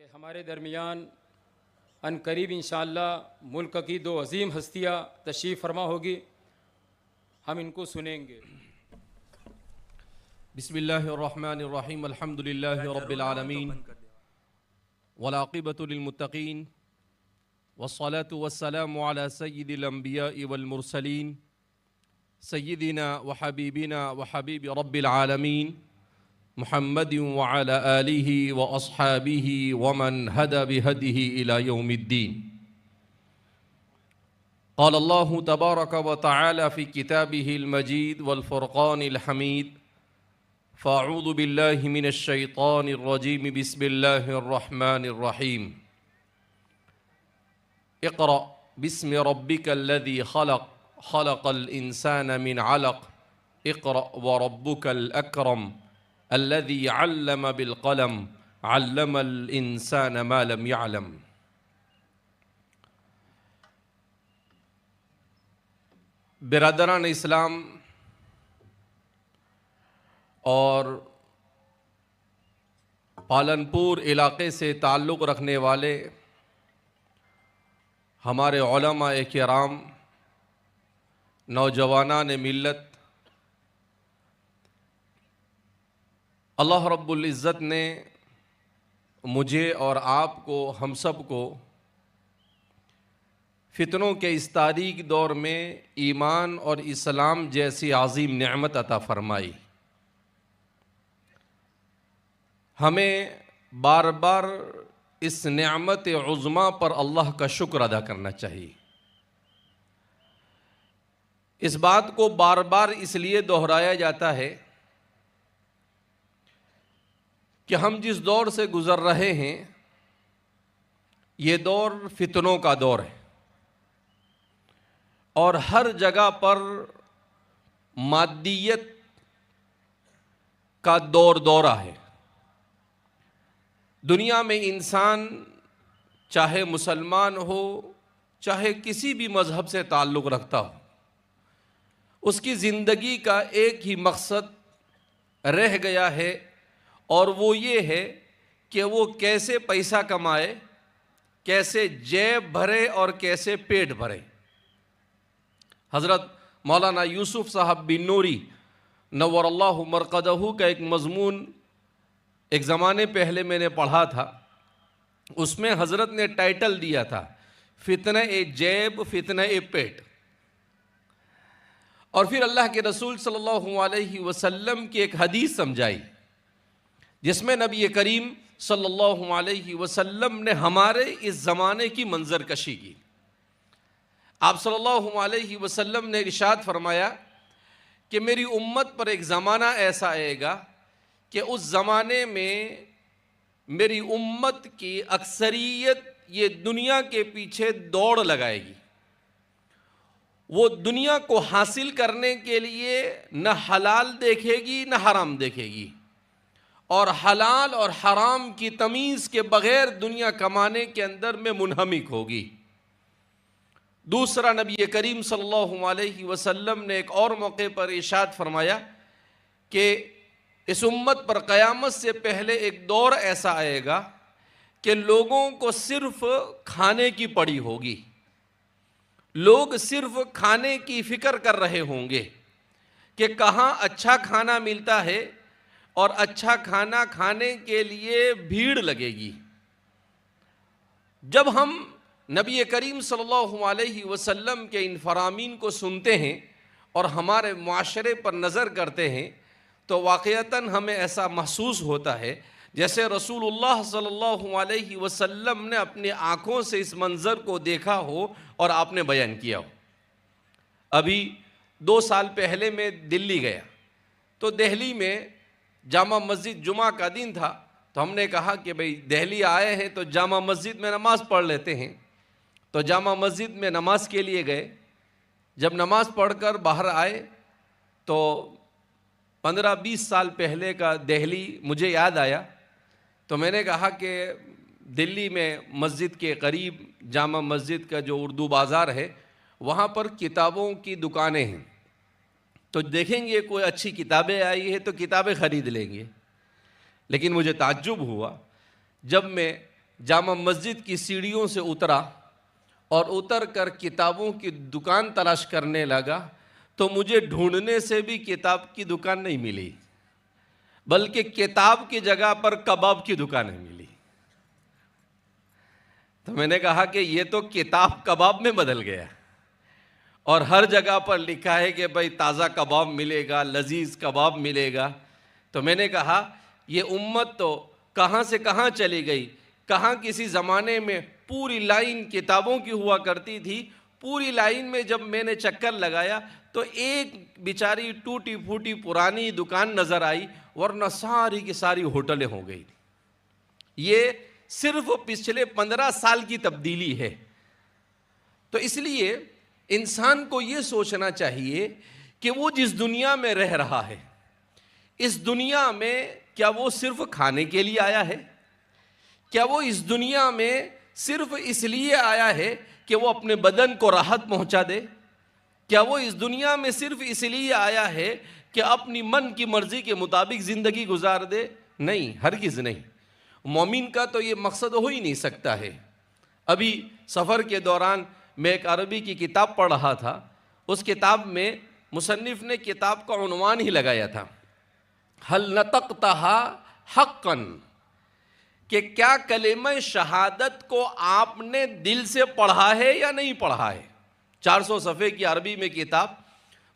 کہ ہمارے درمیان ان قریب انشاءاللہ ملک کی دو عظیم ہستیاں تشریف فرما ہوگی، ہم ان کو سنیں گے۔ بسم اللہ الرحمن الرحیم، الحمد للہ رب العالمین، والعاقبۃ للمتقین، والصلاة والسلام علی سید الانبیاء والمرسلین، سیدنا وحبیبنا وحبیب رب العالمین محمد وعلى آلہ واصحابہ ومن هدى بهدیہ الى یوم الدین۔ قال اللہ تبارک وتعالی فی کتابہ المجید والفرقان الحمید، فاعوذ باللہ من الشیطان الرجیم، بسم اللہ الرحمن الرحیم۔ اقرأ باسم ربک الذی خلق، خلق الانسان من علق، اقرأ وربک الاکرم الذي علم بالقلم، علم الانسان ما لم يعلم۔ برادران اسلام اور پالنپور علاقے سے تعلق رکھنے والے ہمارے علماء کرام، نوجوانان ملت، اللہ رب العزت نے مجھے اور آپ کو، ہم سب کو فتنوں کے اس تاریک دور میں ایمان اور اسلام جیسی عظیم نعمت عطا فرمائی۔ ہمیں بار بار اس نعمت عظمیٰ پر اللہ کا شکر ادا کرنا چاہیے۔ اس بات کو بار بار اس لیے دہرایا جاتا ہے کہ ہم جس دور سے گزر رہے ہیں یہ دور فتنوں کا دور ہے، اور ہر جگہ پر مادیت کا دورہ ہے۔ دنیا میں انسان چاہے مسلمان ہو، چاہے کسی بھی مذہب سے تعلق رکھتا ہو، اس کی زندگی کا ایک ہی مقصد رہ گیا ہے، اور وہ یہ ہے کہ وہ کیسے پیسہ کمائے، کیسے جیب بھرے اور کیسے پیٹ بھرے۔ حضرت مولانا یوسف صاحب بن نوری نور اللہ مرقدہ کا ایک مضمون ایک زمانے پہلے میں نے پڑھا تھا، اس میں حضرت نے ٹائٹل دیا تھا فتنہ جیب، فتنہ پیٹ۔ اور پھر اللہ کے رسول صلی اللہ علیہ وسلم کی ایک حدیث سمجھائی، جس میں نبی کریم صلی اللہ علیہ وسلم نے ہمارے اس زمانے کی منظر کشی کی۔ آپ صلی اللہ علیہ وسلم نے ارشاد فرمایا کہ میری امت پر ایک زمانہ ایسا آئے گا کہ اس زمانے میں میری امت کی اکثریت یہ دنیا کے پیچھے دوڑ لگائے گی۔ وہ دنیا کو حاصل کرنے کے لیے نہ حلال دیکھے گی نہ حرام دیکھے گی، اور حلال اور حرام کی تمیز کے بغیر دنیا کمانے کے اندر میں منہمک ہوگی۔ دوسرا، نبی کریم صلی اللہ علیہ وسلم نے ایک اور موقع پر ارشاد فرمایا کہ اس امت پر قیامت سے پہلے ایک دور ایسا آئے گا کہ لوگوں کو صرف کھانے کی پڑی ہوگی، لوگ صرف کھانے کی فکر کر رہے ہوں گے کہ کہاں اچھا کھانا ملتا ہے، اور اچھا کھانا کھانے کے لیے بھیڑ لگے گی۔ جب ہم نبی کریم صلی اللہ علیہ وسلم کے ان فرامین کو سنتے ہیں اور ہمارے معاشرے پر نظر کرتے ہیں تو واقعتاً ہمیں ایسا محسوس ہوتا ہے جیسے رسول اللہ صلی اللہ علیہ وسلم نے اپنی آنکھوں سے اس منظر کو دیکھا ہو اور آپ نے بیان کیا ہو۔ ابھی 2 سال پہلے میں دلی گیا تو دہلی میں جامع مسجد جمعہ کا دن تھا، تو ہم نے کہا کہ بھئی دہلی آئے ہیں تو جامع مسجد میں نماز پڑھ لیتے ہیں۔ تو جامع مسجد میں نماز کے لیے گئے۔ جب نماز پڑھ کر باہر آئے تو 15-20 سال پہلے کا دہلی مجھے یاد آیا، تو میں نے کہا کہ دلی میں مسجد کے قریب جامع مسجد کا جو اردو بازار ہے وہاں پر کتابوں کی دکانیں ہیں، تو دیکھیں گے کوئی اچھی کتابیں آئی ہے تو کتابیں خرید لیں گے۔ لیکن مجھے تعجب ہوا جب میں جامع مسجد کی سیڑھیوں سے اترا اور اتر کر کتابوں کی دکان تلاش کرنے لگا تو مجھے ڈھونڈنے سے بھی کتاب کی دکان نہیں ملی، بلکہ کتاب کی جگہ پر کباب کی دکانیں ملی۔ تو میں نے کہا کہ یہ تو کتاب کباب میں بدل گیا، اور ہر جگہ پر لکھا ہے کہ بھائی تازہ کباب ملے گا، لذیذ کباب ملے گا۔ تو میں نے کہا یہ امت تو کہاں سے کہاں چلی گئی، کہاں کسی زمانے میں پوری لائن کتابوں کی ہوا کرتی تھی، پوری لائن میں جب میں نے چکر لگایا تو ایک بیچاری ٹوٹی پھوٹی پرانی دکان نظر آئی، ورنہ ساری کی ساری ہوٹلیں ہو گئی۔ یہ صرف پچھلے 15 سال کی تبدیلی ہے۔ تو اس لیے انسان کو یہ سوچنا چاہیے کہ وہ جس دنیا میں رہ رہا ہے، اس دنیا میں کیا وہ صرف کھانے کے لیے آیا ہے؟ کیا وہ اس دنیا میں صرف اس لیے آیا ہے کہ وہ اپنے بدن کو راحت پہنچا دے؟ کیا وہ اس دنیا میں صرف اس لیے آیا ہے کہ اپنی من کی مرضی کے مطابق زندگی گزار دے؟ نہیں، ہرگز نہیں۔ مومن کا تو یہ مقصد ہو ہی نہیں سکتا ہے۔ ابھی سفر کے دوران میں ایک عربی کی کتاب پڑھ رہا تھا، اس کتاب میں مصنف نے کتاب کا عنوان ہی لگایا تھا حل نطقتہا حقا، کہ کیا کلمہ شہادت کو آپ نے دل سے پڑھا ہے یا نہیں پڑھا ہے۔ 400 صفحے کی عربی میں کتاب،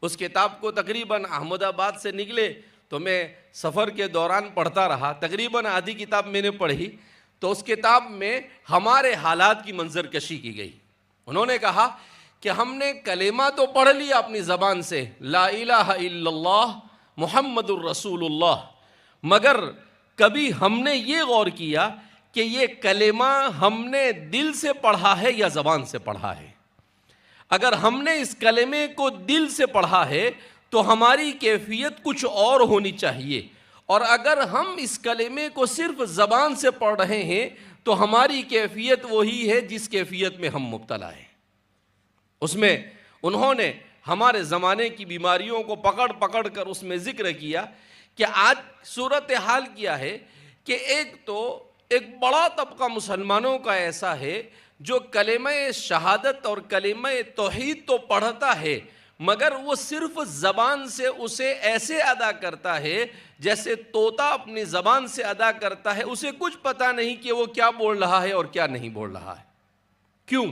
اس کتاب کو تقریباً احمد آباد سے نکلے تو میں سفر کے دوران پڑھتا رہا، تقریباً آدھی کتاب میں نے پڑھی۔ تو اس کتاب میں ہمارے حالات کی منظر کشی کی گئی۔ انہوں نے کہا کہ ہم نے کلمہ تو پڑھ لیا اپنی زبان سے، لا الہ الا اللہ محمد الرسول اللہ، مگر کبھی ہم نے یہ غور کیا کہ یہ کلمہ ہم نے دل سے پڑھا ہے یا زبان سے پڑھا ہے۔ اگر ہم نے اس کلمے کو دل سے پڑھا ہے تو ہماری کیفیت کچھ اور ہونی چاہیے، اور اگر ہم اس کلمے کو صرف زبان سے پڑھ رہے ہیں تو ہماری کیفیت وہی ہے جس کیفیت میں ہم مبتلا ہیں۔ اس میں انہوں نے ہمارے زمانے کی بیماریوں کو پکڑ پکڑ کر اس میں ذکر کیا کہ آج صورتحال کیا ہے کہ ایک بڑا طبقہ مسلمانوں کا ایسا ہے جو کلمہ شہادت اور کلمہ توحید تو پڑھتا ہے، مگر وہ صرف زبان سے اسے ایسے ادا کرتا ہے جیسے طوطا اپنی زبان سے ادا کرتا ہے، اسے کچھ پتہ نہیں کہ وہ کیا بول رہا ہے اور کیا نہیں بول رہا ہے۔ کیوں؟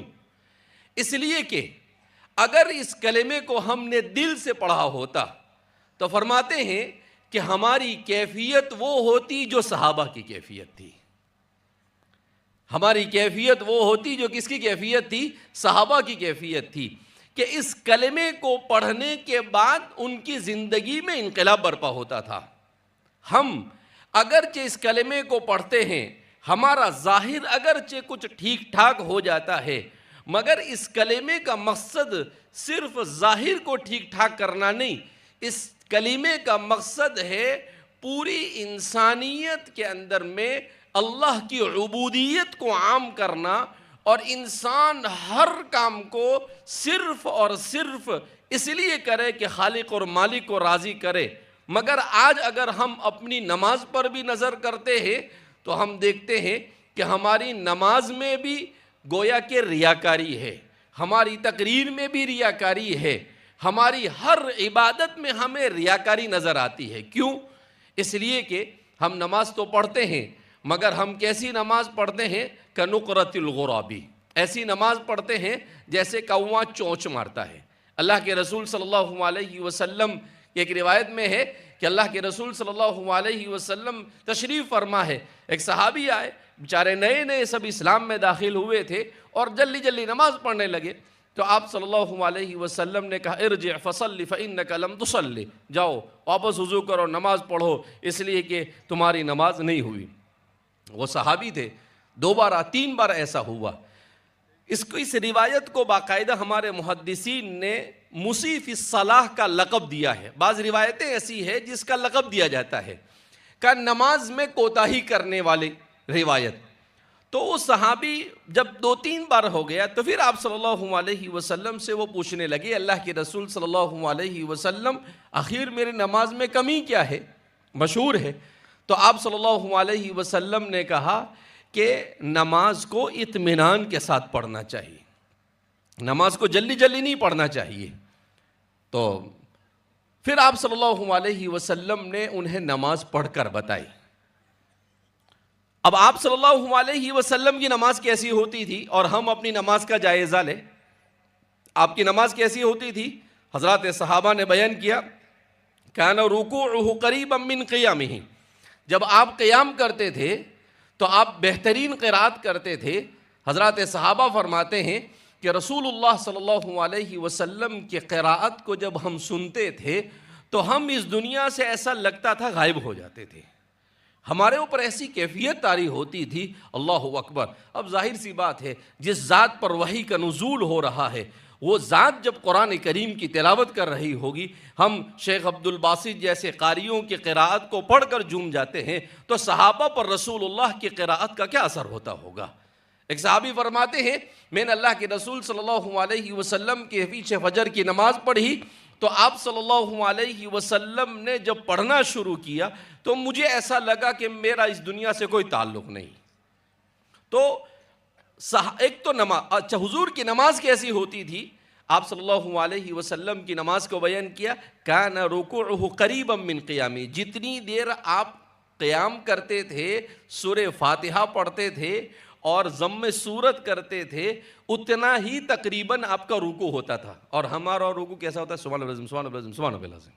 اس لیے کہ اگر اس کلمے کو ہم نے دل سے پڑھا ہوتا تو فرماتے ہیں کہ ہماری کیفیت وہ ہوتی جو صحابہ کی کیفیت تھی۔ ہماری کیفیت وہ ہوتی جو کس کی کیفیت تھی؟ صحابہ کی کیفیت تھی، کہ اس کلمے کو پڑھنے کے بعد ان کی زندگی میں انقلاب برپا ہوتا تھا۔ ہم اگرچہ اس کلمے کو پڑھتے ہیں، ہمارا ظاہر اگرچہ کچھ ٹھیک ٹھاک ہو جاتا ہے، مگر اس کلمے کا مقصد صرف ظاہر کو ٹھیک ٹھاک کرنا نہیں، اس کلمے کا مقصد ہے پوری انسانیت کے اندر میں اللہ کی عبودیت کو عام کرنا، اور انسان ہر کام کو صرف اور صرف اس لیے کرے کہ خالق اور مالک کو راضی کرے۔ مگر آج اگر ہم اپنی نماز پر بھی نظر کرتے ہیں تو ہم دیکھتے ہیں کہ ہماری نماز میں بھی گویا کہ ریاکاری ہے، ہماری تقریر میں بھی ریاکاری ہے، ہماری ہر عبادت میں ہمیں ریاکاری نظر آتی ہے۔ کیوں؟ اس لیے کہ ہم نماز تو پڑھتے ہیں، مگر ہم کیسی نماز پڑھتے ہیں؟ کَنُقْرَةِ الْغُرَابِ، ایسی نماز پڑھتے ہیں جیسے کوا چونچ مارتا ہے۔ اللہ کے رسول صلی اللہ علیہ وسلم ایک روایت میں ہے کہ اللہ کے رسول صلی اللہ علیہ وسلم تشریف فرما ہے، ایک صحابی آئے، بیچارے نئے نئے سب اسلام میں داخل ہوئے تھے اور جلدی جلدی نماز پڑھنے لگے، تو آپ صلی اللہ علیہ وسلم نے کہا ارجع فصلی فإنک لم تصلی، جاؤ واپس وضو کرو، نماز پڑھو، اس لیے کہ تمہاری نماز نہیں ہوئی۔ وہ صحابی تھے، 2 بار 3 بار ایسا ہوا۔ اس روایت کو باقاعدہ ہمارے محدثین نے مسیء فی الصلاۃ کا لقب دیا ہے۔ بعض روایتیں ایسی ہے جس کا لقب دیا جاتا ہے کہ نماز میں کوتاہی کرنے والے روایت۔ تو وہ صحابی جب 2-3 بار ہو گیا تو پھر آپ صلی اللہ علیہ وسلم سے وہ پوچھنے لگے، اللہ کے رسول صلی اللہ علیہ وسلم آخر میری نماز میں کمی کیا ہے، مشہور ہے؟ تو آپ صلی اللہ علیہ وسلم نے کہا کہ نماز کو اطمینان کے ساتھ پڑھنا چاہیے، نماز کو جلدی جلدی نہیں پڑھنا چاہیے۔ تو پھر آپ صلی اللہ علیہ وسلم نے انہیں نماز پڑھ کر بتائی۔ اب آپ صلی اللہ علیہ وسلم کی نماز کیسی ہوتی تھی اور ہم اپنی نماز کا جائزہ لیں۔ آپ کی نماز کیسی ہوتی تھی؟ حضرات صحابہ نے بیان کیا، کان رکوعہ قریبا من قیامہ، جب آپ قیام کرتے تھے تو آپ بہترین قرات کرتے تھے۔ حضرات صحابہ فرماتے ہیں کہ رسول اللہ صلی اللہ علیہ وسلم کی قراءت کو جب ہم سنتے تھے تو ہم اس دنیا سے ایسا لگتا تھا غائب ہو جاتے تھے، ہمارے اوپر ایسی کیفیت طاری ہوتی تھی۔ اللہ اکبر۔ اب ظاہر سی بات ہے، جس ذات پر وحی کا نزول ہو رہا ہے وہ ذات جب قرآن کریم کی تلاوت کر رہی ہوگی، ہم شیخ عبد الباسط جیسے قاریوں کی قراءت کو پڑھ کر جھوم جاتے ہیں، تو صحابہ پر رسول اللہ کی قراءت کا کیا اثر ہوتا ہوگا؟ ایک صحابی فرماتے ہیں، میں نے اللہ کے رسول صلی اللہ علیہ وسلم کے پیچھے فجر کی نماز پڑھی تو آپ صلی اللہ علیہ وسلم نے جب پڑھنا شروع کیا تو مجھے ایسا لگا کہ میرا اس دنیا سے کوئی تعلق نہیں۔ تو ایک تو نماز، اچھا حضور کی نماز کیسی ہوتی تھی؟ آپ صلی اللہ علیہ وسلم کی نماز کو بیان کیا، کان رکوعہ قریبا من قیامہ، جتنی دیر آپ قیام کرتے تھے، سورہ فاتحہ پڑھتے تھے اور ضم سورت کرتے تھے، اتنا ہی تقریباً آپ کا رکوع ہوتا تھا۔ اور ہمارا رکوع کیسا ہوتا ہے؟ سبحان اللہ العظیم، سبحان اللہ العظیم، سبحان اللہ العظیم۔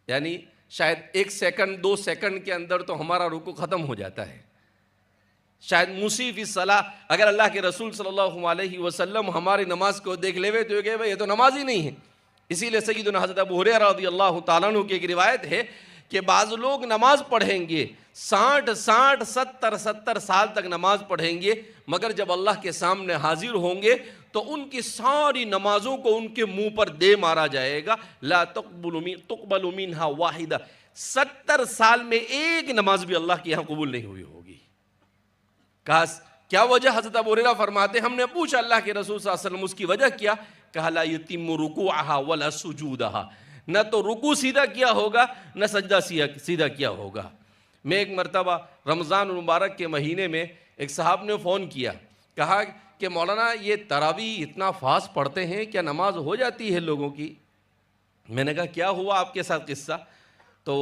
یعنی شاید 1 سیکنڈ 2 سیکنڈ کے اندر تو ہمارا رکوع ختم ہو جاتا ہے۔ شاید موسیٰ فی الصلاۃ، اگر اللہ کے رسول صلی اللہ علیہ وسلم ہماری نماز کو دیکھ لے تو یہ کہ یہ تو نماز ہی نہیں ہے۔ اسی لیے سیدنا حضرت ابو ہریرہ رضی اللہ تعالیٰ عنہ کی ایک روایت ہے کہ بعض لوگ نماز پڑھیں گے 60 70 سال تک نماز پڑھیں گے، مگر جب اللہ کے سامنے حاضر ہوں گے تو ان کی ساری نمازوں کو ان کے منہ پر دے مارا جائے گا، لا تقبل منہا واحدہ، 70 سال میں ایک نماز بھی اللہ کے یہاں قبول نہیں ہوئی ہوگی۔ کہا کیا وجہ؟ حضرت ابو ہریرہ فرماتے ہم نے پوچھا اللہ کے رسول صلی اللہ علیہ وسلم اس کی وجہ کیا؟ کہا لا یتم رکوعہا ولا سجودہا، نہ تو رکوع سیدھا کیا ہوگا نہ سجدہ سیدھا کیا ہوگا۔ میں ایک مرتبہ رمضان المبارک کے مہینے میں ایک صاحب نے فون کیا، کہا کہ مولانا یہ تراویح اتنا فاسٹ پڑھتے ہیں، کیا نماز ہو جاتی ہے لوگوں کی؟ میں نے کہا کیا ہوا آپ کے ساتھ قصہ؟ تو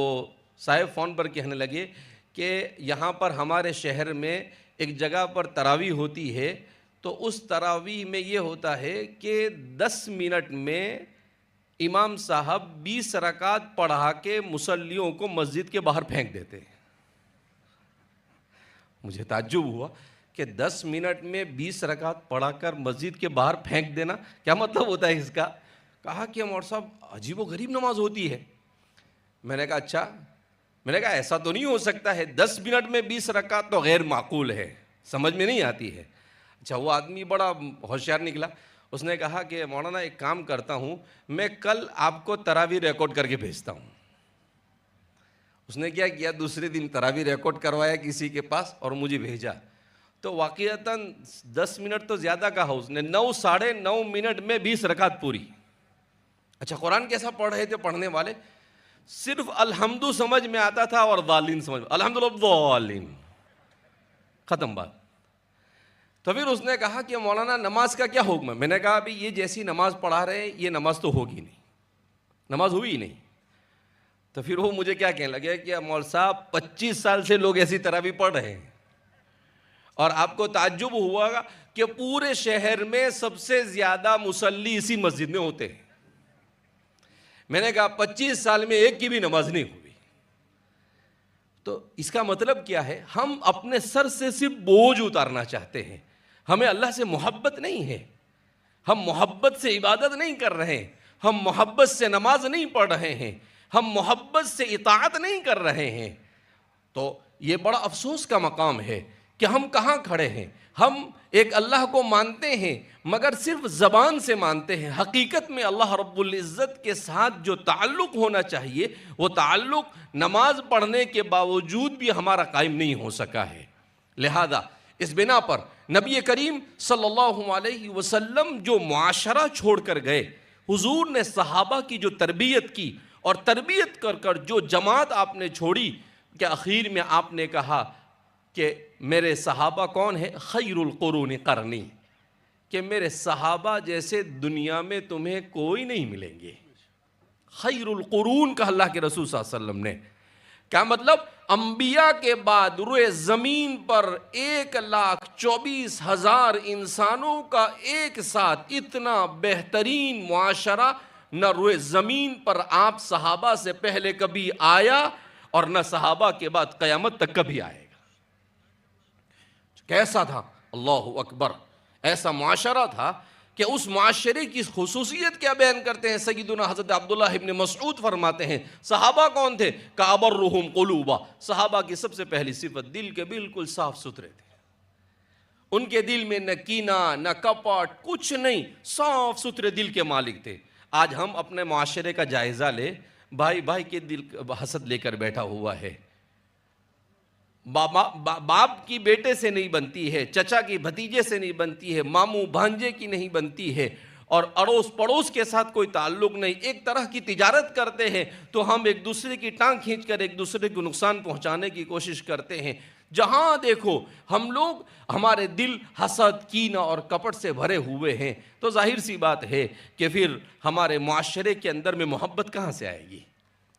صاحب فون پر کہنے لگے کہ یہاں پر ہمارے شہر میں ایک جگہ پر تراویح ہوتی ہے، تو اس تراویح میں یہ ہوتا ہے کہ 10 منٹ میں امام صاحب 20 رکعت پڑھا کے مصلیوں کو مسجد کے باہر پھینک دیتے ہیں۔ مجھے تعجب ہوا کہ 10 منٹ میں 20 رکعت پڑھا کر مسجد کے باہر پھینک دینا، کیا مطلب ہوتا ہے اس کا؟ کہا کہ مولوی صاحب عجیب و غریب نماز ہوتی ہے۔ میں نے کہا اچھا، میں نے کہا ایسا تو نہیں ہو سکتا ہے، 10 منٹ میں 20 رکعت تو غیر معقول ہے، سمجھ میں نہیں آتی ہے۔ اچھا وہ آدمی بڑا ہوشیار نکلا، اس نے کہا کہ مولانا ایک کام کرتا ہوں، میں کل آپ کو تراویح ریکارڈ کر کے بھیجتا ہوں۔ اس نے کیا کیا، دوسرے دن تراویح ریکارڈ کروایا کسی کے پاس اور مجھے بھیجا، تو واقعتاً 10 منٹ تو زیادہ کہا اس نے، 9 ساڑھے 9 منٹ میں 20 رکعت پوری۔ اچھا قرآن کیسا پڑھ رہے تھے پڑھنے والے؟ صرف الحمد سمجھ میں آتا تھا اور ضالین سمجھ میں، الحمدللہ ضالین، ختم بات۔ تو پھر اس نے کہا کہ مولانا نماز کا کیا حکم ہے؟ میں نے کہا ابھی یہ جیسی نماز پڑھا رہے ہیں یہ نماز تو ہوگی نہیں، نماز ہوئی ہی نہیں۔ تو پھر وہ مجھے کیا کہنے لگے کہ مول صاحب 25 سال سے لوگ ایسی تراویح پڑھ رہے ہیں، اور آپ کو تعجب ہوا گا کہ پورے شہر میں سب سے زیادہ مصلی اسی مسجد میں ہوتے ہیں۔ میں نے کہا 25 سال میں ایک کی بھی نماز نہیں ہوئی۔ تو اس کا مطلب کیا ہے؟ ہم اپنے سر سے صرف بوجھ اتارنا چاہتے ہیں، ہمیں اللہ سے محبت نہیں ہے، ہم محبت سے عبادت نہیں کر رہے ہیں، ہم محبت سے نماز نہیں پڑھ رہے ہیں، ہم محبت سے اطاعت نہیں کر رہے ہیں۔ تو یہ بڑا افسوس کا مقام ہے کہ ہم کہاں کھڑے ہیں۔ ہم ایک اللہ کو مانتے ہیں مگر صرف زبان سے مانتے ہیں، حقیقت میں اللہ رب العزت کے ساتھ جو تعلق ہونا چاہیے وہ تعلق نماز پڑھنے کے باوجود بھی ہمارا قائم نہیں ہو سکا ہے۔ لہذا اس بنا پر نبی کریم صلی اللہ علیہ وسلم جو معاشرہ چھوڑ کر گئے، حضور نے صحابہ کی جو تربیت کی اور تربیت کر کر جو جماعت آپ نے چھوڑی، کہ اخیر میں آپ نے کہا کہ میرے صحابہ کون ہے؟ خیر القرون قرنی، کہ میرے صحابہ جیسے دنیا میں تمہیں کوئی نہیں ملیں گے۔ خیر القرون کا اللہ کے رسول صلی اللہ علیہ وسلم نے، کیا مطلب؟ انبیاء کے بعد روئے زمین پر 1,24,000 انسانوں کا ایک ساتھ اتنا بہترین معاشرہ نہ روئے زمین پر آپ صحابہ سے پہلے کبھی آیا اور نہ صحابہ کے بعد قیامت تک کبھی آئے گا۔ کیسا تھا؟ اللہ اکبر! ایسا معاشرہ تھا کہ اس معاشرے کی خصوصیت کیا بیان کرتے ہیں سیدنا حضرت عبداللہ ابن مسعود فرماتے ہیں صحابہ کون تھے؟ کَأَبَرُّهُمْ قُلُوبًا، صحابہ کی سب سے پہلی صفت دل کے بالکل صاف ستھرے تھے، ان کے دل میں نہ کینہ نہ کپٹ کچھ نہیں، صاف ستھرے دل کے مالک تھے۔ آج ہم اپنے معاشرے کا جائزہ لیں، بھائی بھائی کے دل حسد لے کر بیٹھا ہوا ہے، باپ کی بیٹے سے نہیں بنتی ہے، چچا کی بھتیجے سے نہیں بنتی ہے، ماموں بھانجے کی نہیں بنتی ہے، اور اڑوس پڑوس کے ساتھ کوئی تعلق نہیں، ایک طرح کی تجارت کرتے ہیں تو ہم ایک دوسرے کی ٹانگ کھینچ کر ایک دوسرے کو نقصان پہنچانے کی کوشش کرتے ہیں۔ جہاں دیکھو ہم لوگ، ہمارے دل حسد کینہ اور کپٹ سے بھرے ہوئے ہیں، تو ظاہر سی بات ہے کہ پھر ہمارے معاشرے کے اندر میں محبت کہاں سے آئے گی؟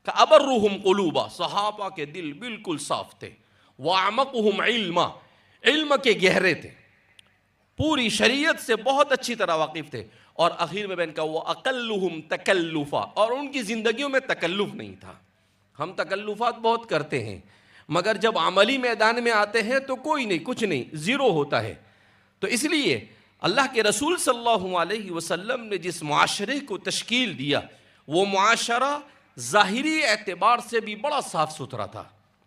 کَأَبَرُّهُمْ قُلُوبًا، صحابہ کے دل بالکل صاف تھے۔ وَأَعْمَقُهُمْ عِلْمًا، علم کے گہرے تھے، پوری شریعت سے بہت اچھی طرح واقف تھے، اور آخر میں کہا وَأَقَلُّهُمْ تَكَلُّفًا، اور ان کی زندگیوں میں تکلف نہیں تھا۔ ہم تکلفات بہت کرتے ہیں مگر جب عملی میدان میں آتے ہیں تو کوئی نہیں، کچھ نہیں، زیرو ہوتا ہے۔ تو اس لیے اللہ کے رسول صلی اللہ علیہ وسلم نے جس معاشرے کو تشکیل دیا وہ معاشرہ ظاہری اعتبار سے بھی بڑا صاف ستھرا تھا۔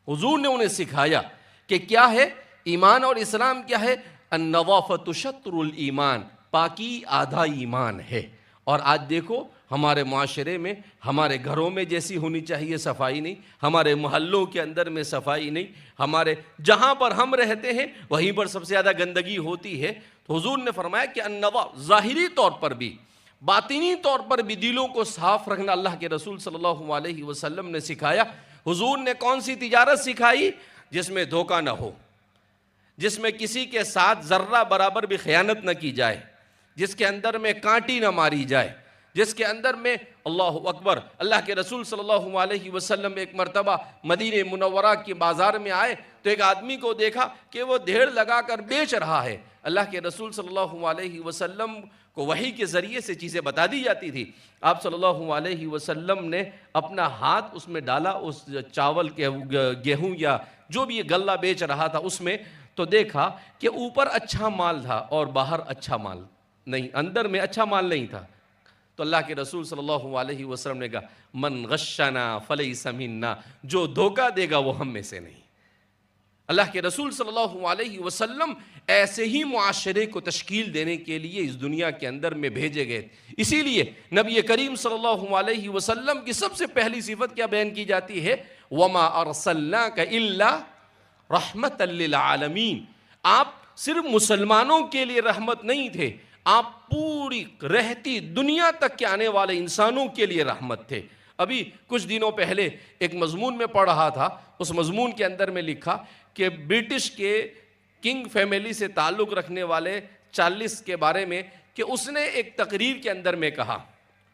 حضور نے انہیں سکھایا کہ کیا ہے ایمان اور اسلام، کیا ہے؟ النظافۃ شطر الایمان، پاکی آدھا ایمان ہے۔ اور آج دیکھو ہمارے معاشرے میں، ہمارے گھروں میں جیسی ہونی چاہیے صفائی نہیں، ہمارے محلوں کے اندر میں صفائی نہیں، ہمارے جہاں پر ہم رہتے ہیں وہیں پر سب سے زیادہ گندگی ہوتی ہے۔ تو حضور نے فرمایا کہ ظاہری طور پر بھی باطنی طور پر بھی دلوں کو صاف رکھنا اللہ کے رسول صلی اللہ علیہ وسلم نے سکھایا۔ حضور نے کون سی تجارت سکھائی؟ جس میں دھوکہ نہ ہو، جس میں کسی کے ساتھ ذرہ برابر بھی خیانت نہ کی جائے، جس کے اندر میں کانٹی نہ ماری جائے، جس کے اندر میں اللہ اکبر، اللہ کے رسول صلی اللہ علیہ وسلم ایک مرتبہ مدینہ منورہ کی بازار میں آئے تو ایک آدمی کو دیکھا کہ وہ ڈھیر لگا کر بیچ رہا ہے۔ اللہ کے رسول صلی اللہ علیہ وسلم کو وحی کے ذریعے سے چیزیں بتا دی جاتی تھی۔ آپ صلی اللہ علیہ وسلم نے اپنا ہاتھ اس میں ڈالا، اس چاول کے گیہوں یا جو بھی یہ غلہ بیچ رہا تھا اس میں، تو دیکھا کہ اوپر اچھا مال تھا اور باہر اچھا مال نہیں، اندر میں اچھا مال نہیں تھا۔ تو اللہ کے رسول صلی اللہ علیہ وسلم نے کہا من غشنا فلیس منا، جو دھوکہ دے گا وہ ہم میں سے نہیں۔ اللہ کے رسول صلی اللہ علیہ وسلم ایسے ہی معاشرے کو تشکیل دینے کے لیے اس دنیا کے اندر میں بھیجے گئے۔ اسی لیے نبی کریم صلی اللہ علیہ وسلم کی سب سے پہلی صفت کیا بیان کی جاتی ہے؟ وَمَا أَرْسَلْنَاكَ إِلَّا رَحْمَةً لِّلْعَالَمِينَ، آپ صرف مسلمانوں کے لیے رحمت نہیں تھے، آپ پوری رہتی دنیا تک کے آنے والے انسانوں کے لیے رحمت تھے۔ ابھی کچھ دنوں پہلے ایک مضمون میں پڑھ رہا تھا، اس مضمون کے اندر میں لکھا کہ برٹش کے کنگ فیملی سے تعلق رکھنے والے چارلس کے بارے میں، کہ اس نے ایک تقریر کے اندر میں کہا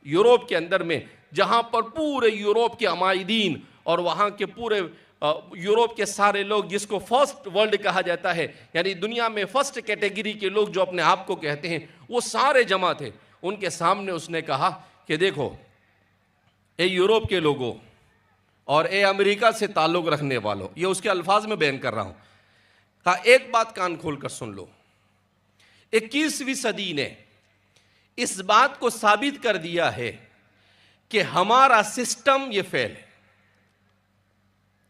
یوروپ کے اندر میں، جہاں پر پورے یوروپ کے عمائدین اور وہاں کے پورے یوروپ کے سارے لوگ، جس کو فرسٹ ورلڈ کہا جاتا ہے، یعنی دنیا میں فرسٹ کیٹیگری کے لوگ جو اپنے آپ کو کہتے ہیں، وہ سارے جمع تھے۔ ان کے سامنے اس نے کہا کہ دیکھو اے یوروپ کے لوگوں اور اے امریکہ سے تعلق رکھنے والوں، یہ اس کے الفاظ میں بیان کر رہا ہوں، کہا ایک بات کان کھول کر سن لو، 21ویں صدی نے اس بات کو ثابت کر دیا ہے کہ ہمارا سسٹم یہ فیل ہے۔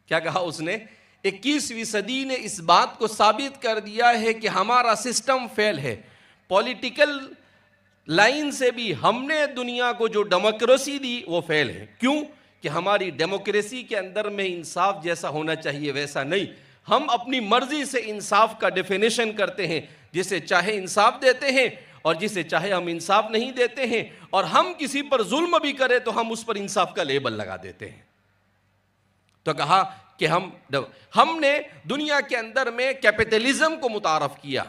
کیا کہا اس نے؟ 21ویں صدی نے اس بات کو ثابت کر دیا ہے کہ ہمارا سسٹم فیل ہے۔ پولیٹیکل لائن سے بھی ہم نے دنیا کو جو ڈیموکریسی دی وہ فیل ہے۔ کیوں؟ کہ ہماری ڈیموکریسی کے اندر میں انصاف جیسا ہونا چاہیے ویسا نہیں، ہم اپنی مرضی سے انصاف کا ڈیفینیشن کرتے ہیں، جسے چاہے انصاف دیتے ہیں اور جسے چاہے ہم انصاف نہیں دیتے ہیں، اور ہم کسی پر ظلم بھی کریں تو ہم اس پر انصاف کا لیبل لگا دیتے ہیں۔ تو کہا کہ ہم نے دنیا کے اندر میں کیپٹلزم کو متعارف کیا،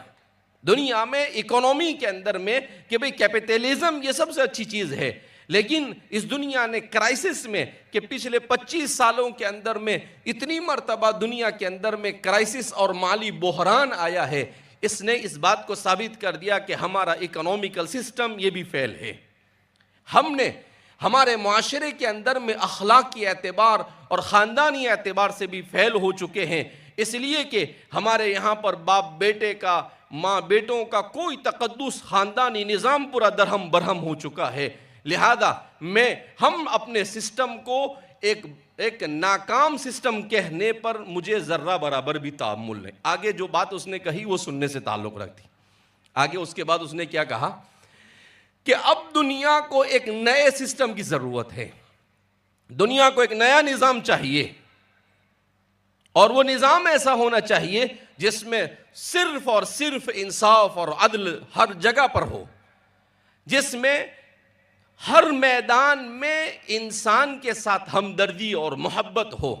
دنیا میں اکانومی کے اندر میں کہ بھئی کیپٹلزم یہ سب سے اچھی چیز ہے، لیکن اس دنیا نے کرائسس میں کہ پچھلے 25 سالوں کے اندر میں اتنی مرتبہ دنیا کے اندر میں کرائسس اور مالی بحران آیا ہے، اس نے اس بات کو ثابت کر دیا کہ ہمارا اکنامیکل سسٹم یہ بھی فیل ہے۔ ہم نے ہمارے معاشرے کے اندر میں اخلاقی اعتبار اور خاندانی اعتبار سے بھی فیل ہو چکے ہیں، اس لیے کہ ہمارے یہاں پر باپ بیٹے کا، ماں بیٹوں کا کوئی تقدس خاندانی نظام پورا درہم برہم ہو چکا ہے۔ لہذا ہم اپنے سسٹم کو ایک ناکام سسٹم کہنے پر مجھے ذرہ برابر بھی تعامل نہیں۔ آگے جو بات اس نے کہی وہ سننے سے تعلق رکھتی۔ آگے اس کے بعد اس نے کیا کہا کہ اب دنیا کو ایک نئے سسٹم کی ضرورت ہے، دنیا کو ایک نیا نظام چاہیے، اور وہ نظام ایسا ہونا چاہیے جس میں صرف اور صرف انصاف اور عدل ہر جگہ پر ہو، جس میں ہر میدان میں انسان کے ساتھ ہمدردی اور محبت ہو،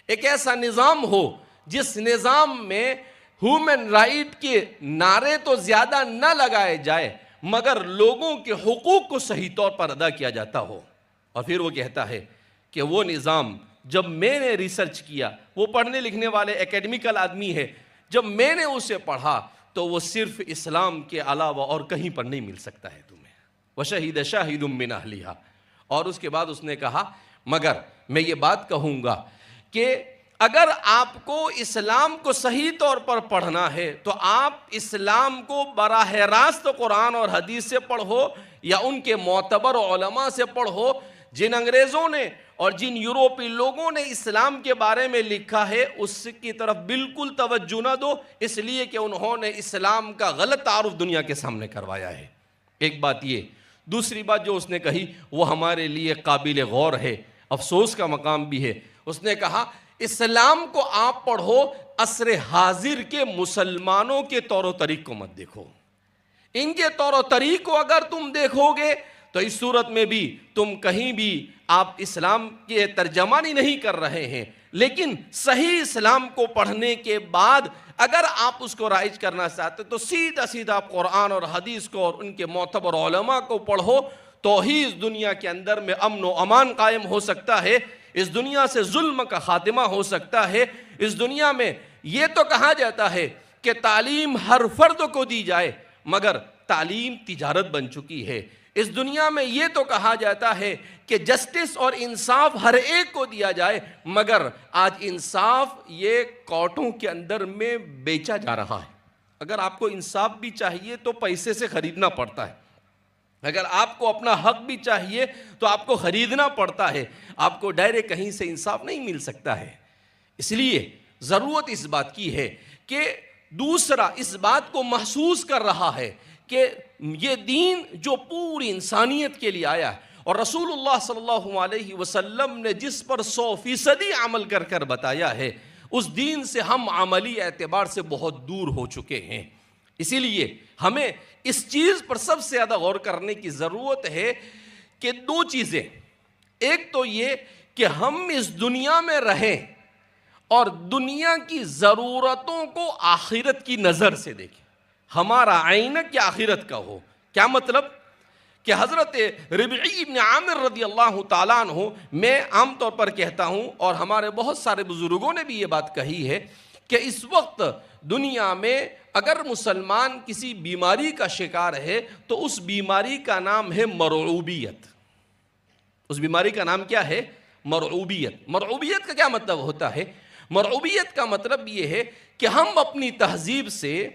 ایک ایسا نظام ہو جس نظام میں ہیومن رائٹ کے نعرے تو زیادہ نہ لگائے جائے مگر لوگوں کے حقوق کو صحیح طور پر ادا کیا جاتا ہو۔ اور پھر وہ کہتا ہے کہ وہ نظام جب میں نے ریسرچ کیا، وہ پڑھنے لکھنے والے اکیڈمیکل آدمی ہے، جب میں نے اسے پڑھا تو وہ صرف اسلام کے علاوہ اور کہیں پر نہیں مل سکتا ہے تمہیں۔ وَشَهِدَ شَاهِدٌ مِّنْ أَهْلِهَا۔ اور اس کے بعد اس نے کہا مگر میں یہ بات کہوں گا کہ اگر آپ کو اسلام کو صحیح طور پر پڑھنا ہے تو آپ اسلام کو براہ راست قرآن اور حدیث سے پڑھو یا ان کے معتبر علماء سے پڑھو۔ جن انگریزوں نے اور جن یوروپی لوگوں نے اسلام کے بارے میں لکھا ہے اس کی طرف بالکل توجہ نہ دو، اس لیے کہ انہوں نے اسلام کا غلط تعارف دنیا کے سامنے کروایا ہے۔ ایک بات یہ، دوسری بات جو اس نے کہی وہ ہمارے لیے قابل غور ہے، افسوس کا مقام بھی ہے۔ اس نے کہا اسلام کو آپ پڑھو، عصر حاضر کے مسلمانوں کے طور و طریق کو مت دیکھو۔ ان کے طور و طریق کو اگر تم دیکھو گے تو اس صورت میں بھی تم کہیں بھی آپ اسلام کے ترجمانی نہیں کر رہے ہیں، لیکن صحیح اسلام کو پڑھنے کے بعد اگر آپ اس کو رائج کرنا چاہتے تو سیدھا سیدھا آپ قرآن اور حدیث کو اور ان کے معتبر علماء کو پڑھو، تو ہی اس دنیا کے اندر میں امن و امان قائم ہو سکتا ہے، اس دنیا سے ظلم کا خاتمہ ہو سکتا ہے۔ اس دنیا میں یہ تو کہا جاتا ہے کہ تعلیم ہر فرد کو دی جائے مگر تعلیم تجارت بن چکی ہے۔ اس دنیا میں یہ تو کہا جاتا ہے کہ جسٹس اور انصاف ہر ایک کو دیا جائے مگر آج انصاف یہ کورٹوں کے اندر میں بیچا جا رہا ہے۔ اگر آپ کو انصاف بھی چاہیے تو پیسے سے خریدنا پڑتا ہے، اگر آپ کو اپنا حق بھی چاہیے تو آپ کو خریدنا پڑتا ہے، آپ کو ڈائریکٹ کہیں سے انصاف نہیں مل سکتا ہے۔ اس لیے ضرورت اس بات کی ہے کہ دوسرا اس بات کو محسوس کر رہا ہے کہ یہ دین جو پوری انسانیت کے لیے آیا ہے اور رسول اللہ صلی اللہ علیہ وسلم نے جس پر 100% عمل کر کر بتایا ہے، اس دین سے ہم عملی اعتبار سے بہت دور ہو چکے ہیں۔ اسی لیے ہمیں اس چیز پر سب سے زیادہ غور کرنے کی ضرورت ہے کہ دو چیزیں، ایک تو یہ کہ ہم اس دنیا میں رہیں اور دنیا کی ضرورتوں کو آخرت کی نظر سے دیکھیں، ہمارا آئینہ کیا آخرت کا ہو۔ کیا مطلب کہ حضرت ربعی ابن عامر رضی اللہ تعالیٰ عنہ، میں عام طور پر کہتا ہوں اور ہمارے بہت سارے بزرگوں نے بھی یہ بات کہی ہے کہ اس وقت دنیا میں اگر مسلمان کسی بیماری کا شکار ہے تو اس بیماری کا نام ہے مرعوبیت۔ اس بیماری کا نام کیا ہے؟ مرعوبیت۔ مرعوبیت کا کیا مطلب ہوتا ہے؟ مرعوبیت کا مطلب یہ ہے کہ ہم اپنی تہذیب سے،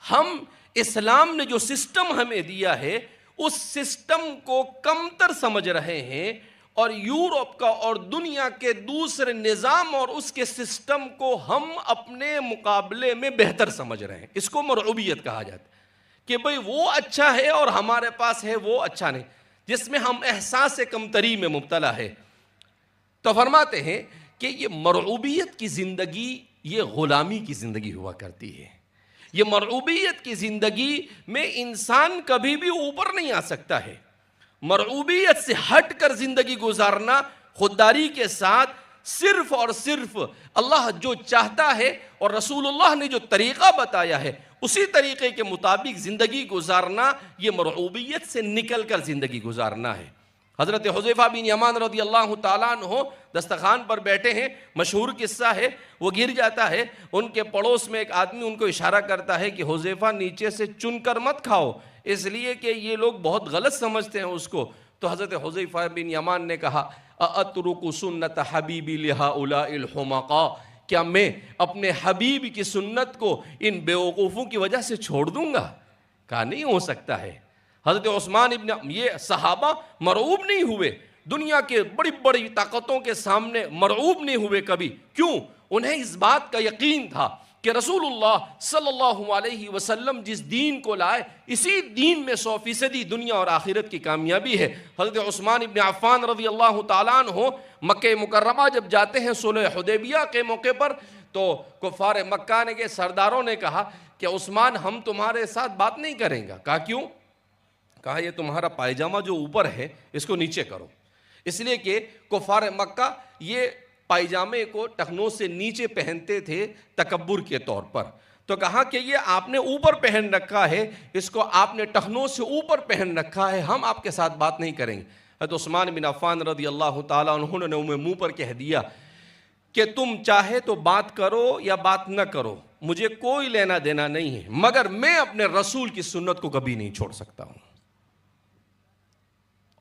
ہم اسلام نے جو سسٹم ہمیں دیا ہے اس سسٹم کو کمتر سمجھ رہے ہیں، اور یورپ کا اور دنیا کے دوسرے نظام اور اس کے سسٹم کو ہم اپنے مقابلے میں بہتر سمجھ رہے ہیں۔ اس کو مرعوبیت کہا جاتا ہے کہ بھئی وہ اچھا ہے اور ہمارے پاس ہے وہ اچھا نہیں، جس میں ہم احساس کمتری میں مبتلا ہے۔ تو فرماتے ہیں کہ یہ مرعوبیت کی زندگی یہ غلامی کی زندگی ہوا کرتی ہے۔ یہ مرعوبیت کی زندگی میں انسان کبھی بھی اوپر نہیں آ سکتا ہے۔ مرعوبیت سے ہٹ کر زندگی گزارنا، خودداری کے ساتھ صرف اور صرف اللہ جو چاہتا ہے اور رسول اللہ نے جو طریقہ بتایا ہے اسی طریقے کے مطابق زندگی گزارنا، یہ مرعوبیت سے نکل کر زندگی گزارنا ہے۔ حضرت حذیفہ بن یمان رضی اللہ تعالیٰ عنہ دسترخوان پر بیٹھے ہیں، مشہور قصہ ہے، وہ گر جاتا ہے، ان کے پڑوس میں ایک آدمی ان کو اشارہ کرتا ہے کہ حذیفہ نیچے سے چن کر مت کھاؤ، اس لیے کہ یہ لوگ بہت غلط سمجھتے ہیں اس کو۔ تو حضرت حذیفہ بن یمان نے کہا اَأَتْرُكُ سُنَّةَ حَبِيبِ لِهَؤُلَاءِ الْحُمَقَاءِ، کیا میں اپنے حبیب کی سنت کو ان بیوقوفوں کی وجہ سے چھوڑ دوں گا؟ کہا نہیں ہو سکتا ہے۔ حضرت عثمان ابن، یہ صحابہ مرعوب نہیں ہوئے، دنیا کے بڑی بڑی طاقتوں کے سامنے مرعوب نہیں ہوئے کبھی۔ کیوں؟ انہیں اس بات کا یقین تھا کہ رسول اللہ صلی اللہ علیہ وسلم جس دین کو لائے اسی دین میں 100% دنیا اور آخرت کی کامیابی ہے۔ حضرت عثمان ابن عفان رضی اللہ تعالیٰ عنہ مکہ مکرمہ جب جاتے ہیں صلح حدیبیہ کے موقع پر، تو کفار مکہ کے سرداروں نے کہا کہ عثمان ہم تمہارے ساتھ بات نہیں کریں گا۔ کہا کیوں؟ کہا یہ تمہارا پائجامہ جو اوپر ہے اس کو نیچے کرو، اس لیے کہ کفار مکہ یہ پائجامے کو ٹخنوں سے نیچے پہنتے تھے تکبر کے طور پر۔ تو کہا کہ یہ آپ نے اوپر پہن رکھا ہے، اس کو آپ نے ٹخنوں سے اوپر پہن رکھا ہے، ہم آپ کے ساتھ بات نہیں کریں گے۔ حضرت عثمان بن عفان رضی اللہ تعالیٰ عنہ نے منہ پر کہہ دیا کہ تم چاہے تو بات کرو یا بات نہ کرو، مجھے کوئی لینا دینا نہیں ہے، مگر میں اپنے رسول کی سنت کو کبھی نہیں چھوڑ سکتا ہوں۔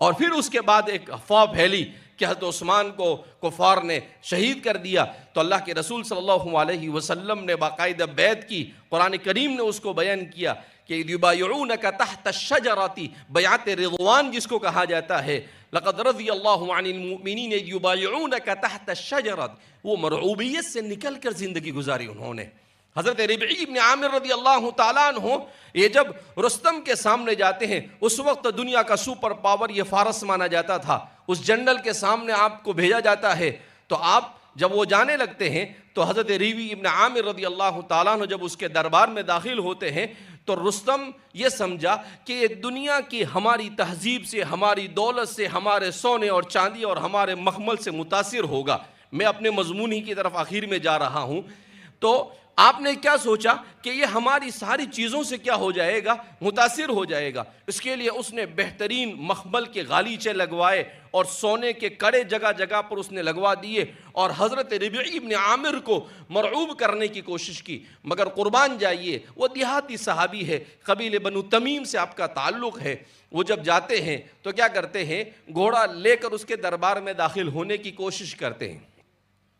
اور پھر اس کے بعد ایک افواہ پھیلی کہ حضرت عثمان کو کفار نے شہید کر دیا، تو اللہ کے رسول صلی اللہ علیہ وسلم نے باقاعدہ بیعت کی، قرآن کریم نے اس کو بیان کیا کہ یبایعونک تحت الشجرۃ، بیعت رضوان جس کو کہا جاتا ہے، لقد رضی اللہ عن المؤمنین یبایعونک تحت الشجرۃ، وہ مرعوبیت سے نکل کر زندگی گزاری انہوں نے۔ حضرت ربعی بن عامر رضی اللہ تعالیٰ عنہ یہ جب رستم کے سامنے جاتے ہیں، اس وقت دنیا کا سپر پاور یہ فارس مانا جاتا تھا، اس جنرل کے سامنے آپ کو بھیجا جاتا ہے، تو آپ جب وہ جانے لگتے ہیں تو حضرت ربعی بن عامر رضی اللہ تعالیٰ عنہ جب اس کے دربار میں داخل ہوتے ہیں تو رستم یہ سمجھا کہ یہ دنیا کی ہماری تہذیب سے، ہماری دولت سے، ہمارے سونے اور چاندی اور ہمارے مخمل سے متاثر ہوگا، میں اپنے مضمون ہی کی طرف آخر میں جا رہا ہوں۔ تو آپ نے کیا سوچا کہ یہ ہماری ساری چیزوں سے کیا ہو جائے گا؟ متاثر ہو جائے گا۔ اس کے لیے اس نے بہترین مخمل کے غالیچے لگوائے اور سونے کے کڑے جگہ جگہ پر اس نے لگوا دیے اور حضرت ربعی بن عامر کو مرعوب کرنے کی کوشش کی۔ مگر قربان جائیے، وہ دیہاتی صحابی ہے، قبیلے بنو تمیم سے آپ کا تعلق ہے، وہ جب جاتے ہیں تو کیا کرتے ہیں؟ گھوڑا لے کر اس کے دربار میں داخل ہونے کی کوشش کرتے ہیں۔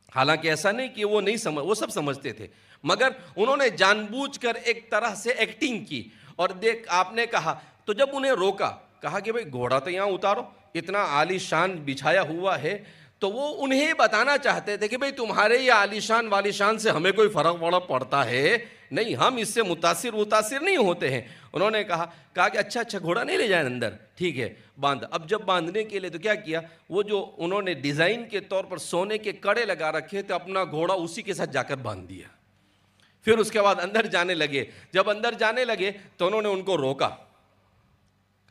حالانکہ ایسا نہیں کہ وہ سب سمجھتے تھے، مگر انہوں نے جان بوجھ کر ایک طرح سے ایکٹنگ کی، اور دیکھ آپ نے کہا، تو جب انہیں روکا، کہا کہ بھئی گھوڑا تو یہاں اتارو، اتنا عالی شان بچھایا ہوا ہے، تو وہ انہیں بتانا چاہتے تھے کہ بھئی تمہارے یہ عالی شان والی شان سے ہمیں کوئی فرق پڑتا ہے نہیں، ہم اس سے متاثر نہیں ہوتے ہیں۔ انہوں نے کہا کہ اچھا گھوڑا نہیں لے جائیں اندر، ٹھیک ہے باندھ۔ اب جب باندھنے کے لیے تو کیا کیا، وہ جو انہوں نے ڈیزائن کے طور پر سونے کے کڑے لگا رکھے تھے، اپنا گھوڑا اسی کے ساتھ جا کر باندھ دیا۔ پھر اس کے بعد اندر جانے لگے، جب اندر جانے لگے تو انہوں نے ان کو روکا،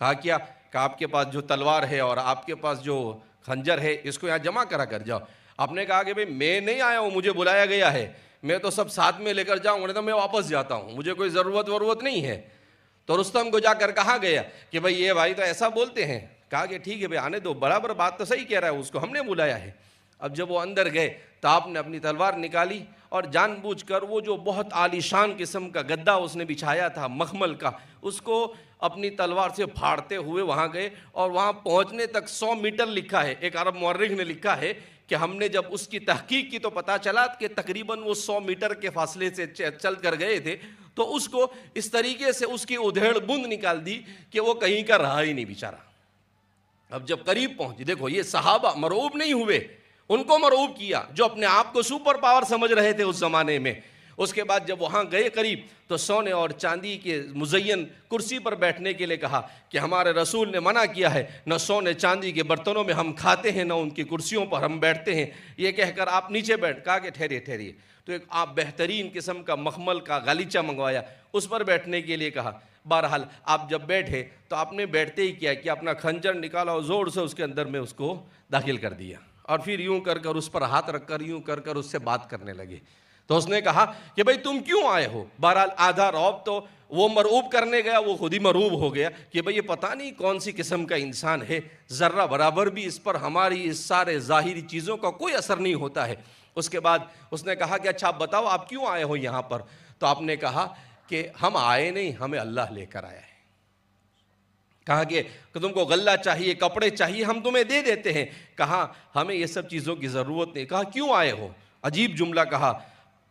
کہا کیا کہ آپ کے پاس جو تلوار ہے اور آپ کے پاس جو خنجر ہے اس کو یہاں جمع کر جاؤ۔ آپ نے کہا کہ بھئی میں نہیں آیا ہوں، مجھے بلایا گیا ہے، میں تو سب ساتھ میں لے کر جاؤں گا، تو میں واپس جاتا ہوں، مجھے کوئی ضرورت نہیں ہے۔ تو رستم کو جا کر کہا گیا کہ بھئی یہ بھائی تو ایسا بولتے ہیں، کہا کہ ٹھیک ہے بھئی آنے دو، برابر بات تو صحیح کہہ رہا ہے، اس کو ہم نے بلایا ہے۔ اب جب وہ اندر گئے تو آپ نے اپنی تلوار نکالی اور جان بوجھ کر وہ جو بہت عالی شان قسم کا گدا اس نے بچھایا تھا مخمل کا، اس کو اپنی تلوار سے پھاڑتے ہوئے وہاں گئے، اور وہاں پہنچنے تک 100 میٹر لکھا ہے، ایک عرب مورخ نے لکھا ہے کہ ہم نے جب اس کی تحقیق کی تو پتہ چلا کہ تقریباً وہ 100 میٹر کے فاصلے سے چل کر گئے تھے، تو اس کو اس طریقے سے اس کی ادھیڑ بند نکال دی کہ وہ کہیں کا رہا ہی نہیں بیچارہ۔ اب جب قریب پہنچی، دیکھو یہ صحابہ مرعوب نہیں ہوئے، ان کو مرعوب کیا جو اپنے آپ کو سپر پاور سمجھ رہے تھے اس زمانے میں۔ اس کے بعد جب وہاں گئے قریب تو سونے اور چاندی کے مزین کرسی پر بیٹھنے کے لیے کہا کہ ہمارے رسول نے منع کیا ہے، نہ سونے چاندی کے برتنوں میں ہم کھاتے ہیں، نہ ان کی کرسیوں پر ہم بیٹھتے ہیں، یہ کہہ کر آپ نیچے بیٹھ، کہا کہ ٹھہریے، تو ایک آپ بہترین قسم کا مخمل کا غالیچہ منگوایا، اس پر بیٹھنے کے لیے کہا۔ بہرحال آپ جب بیٹھے تو آپ نے بیٹھتے ہی کیا کہ اپنا خنجر نکالا اور زور سے اس کے اندر میں اس کو داخل کر دیا، اور پھر یوں کر کر اس پر ہاتھ رکھ کر یوں کر کر اس سے بات کرنے لگے. تو اس نے کہا کہ بھئی تم کیوں آئے ہو؟ بہرحال آدھا رعب تو وہ مرعوب کرنے گیا، وہ خود ہی مرعوب ہو گیا کہ بھئی یہ پتہ نہیں کون سی قسم کا انسان ہے، ذرہ برابر بھی اس پر ہماری اس سارے ظاہری چیزوں کا کوئی اثر نہیں ہوتا ہے. اس کے بعد اس نے کہا کہ اچھا آپ بتاؤ آپ کیوں آئے ہو یہاں پر؟ تو آپ نے کہا کہ ہم آئے نہیں، ہمیں اللہ لے کر آیا ہے. کہا کہ تم کو غلہ چاہیے، کپڑے چاہیے، ہم تمہیں دے دیتے ہیں. کہا ہمیں یہ سب چیزوں کی ضرورت نہیں. کہا کیوں آئے ہو؟ عجیب جملہ کہا.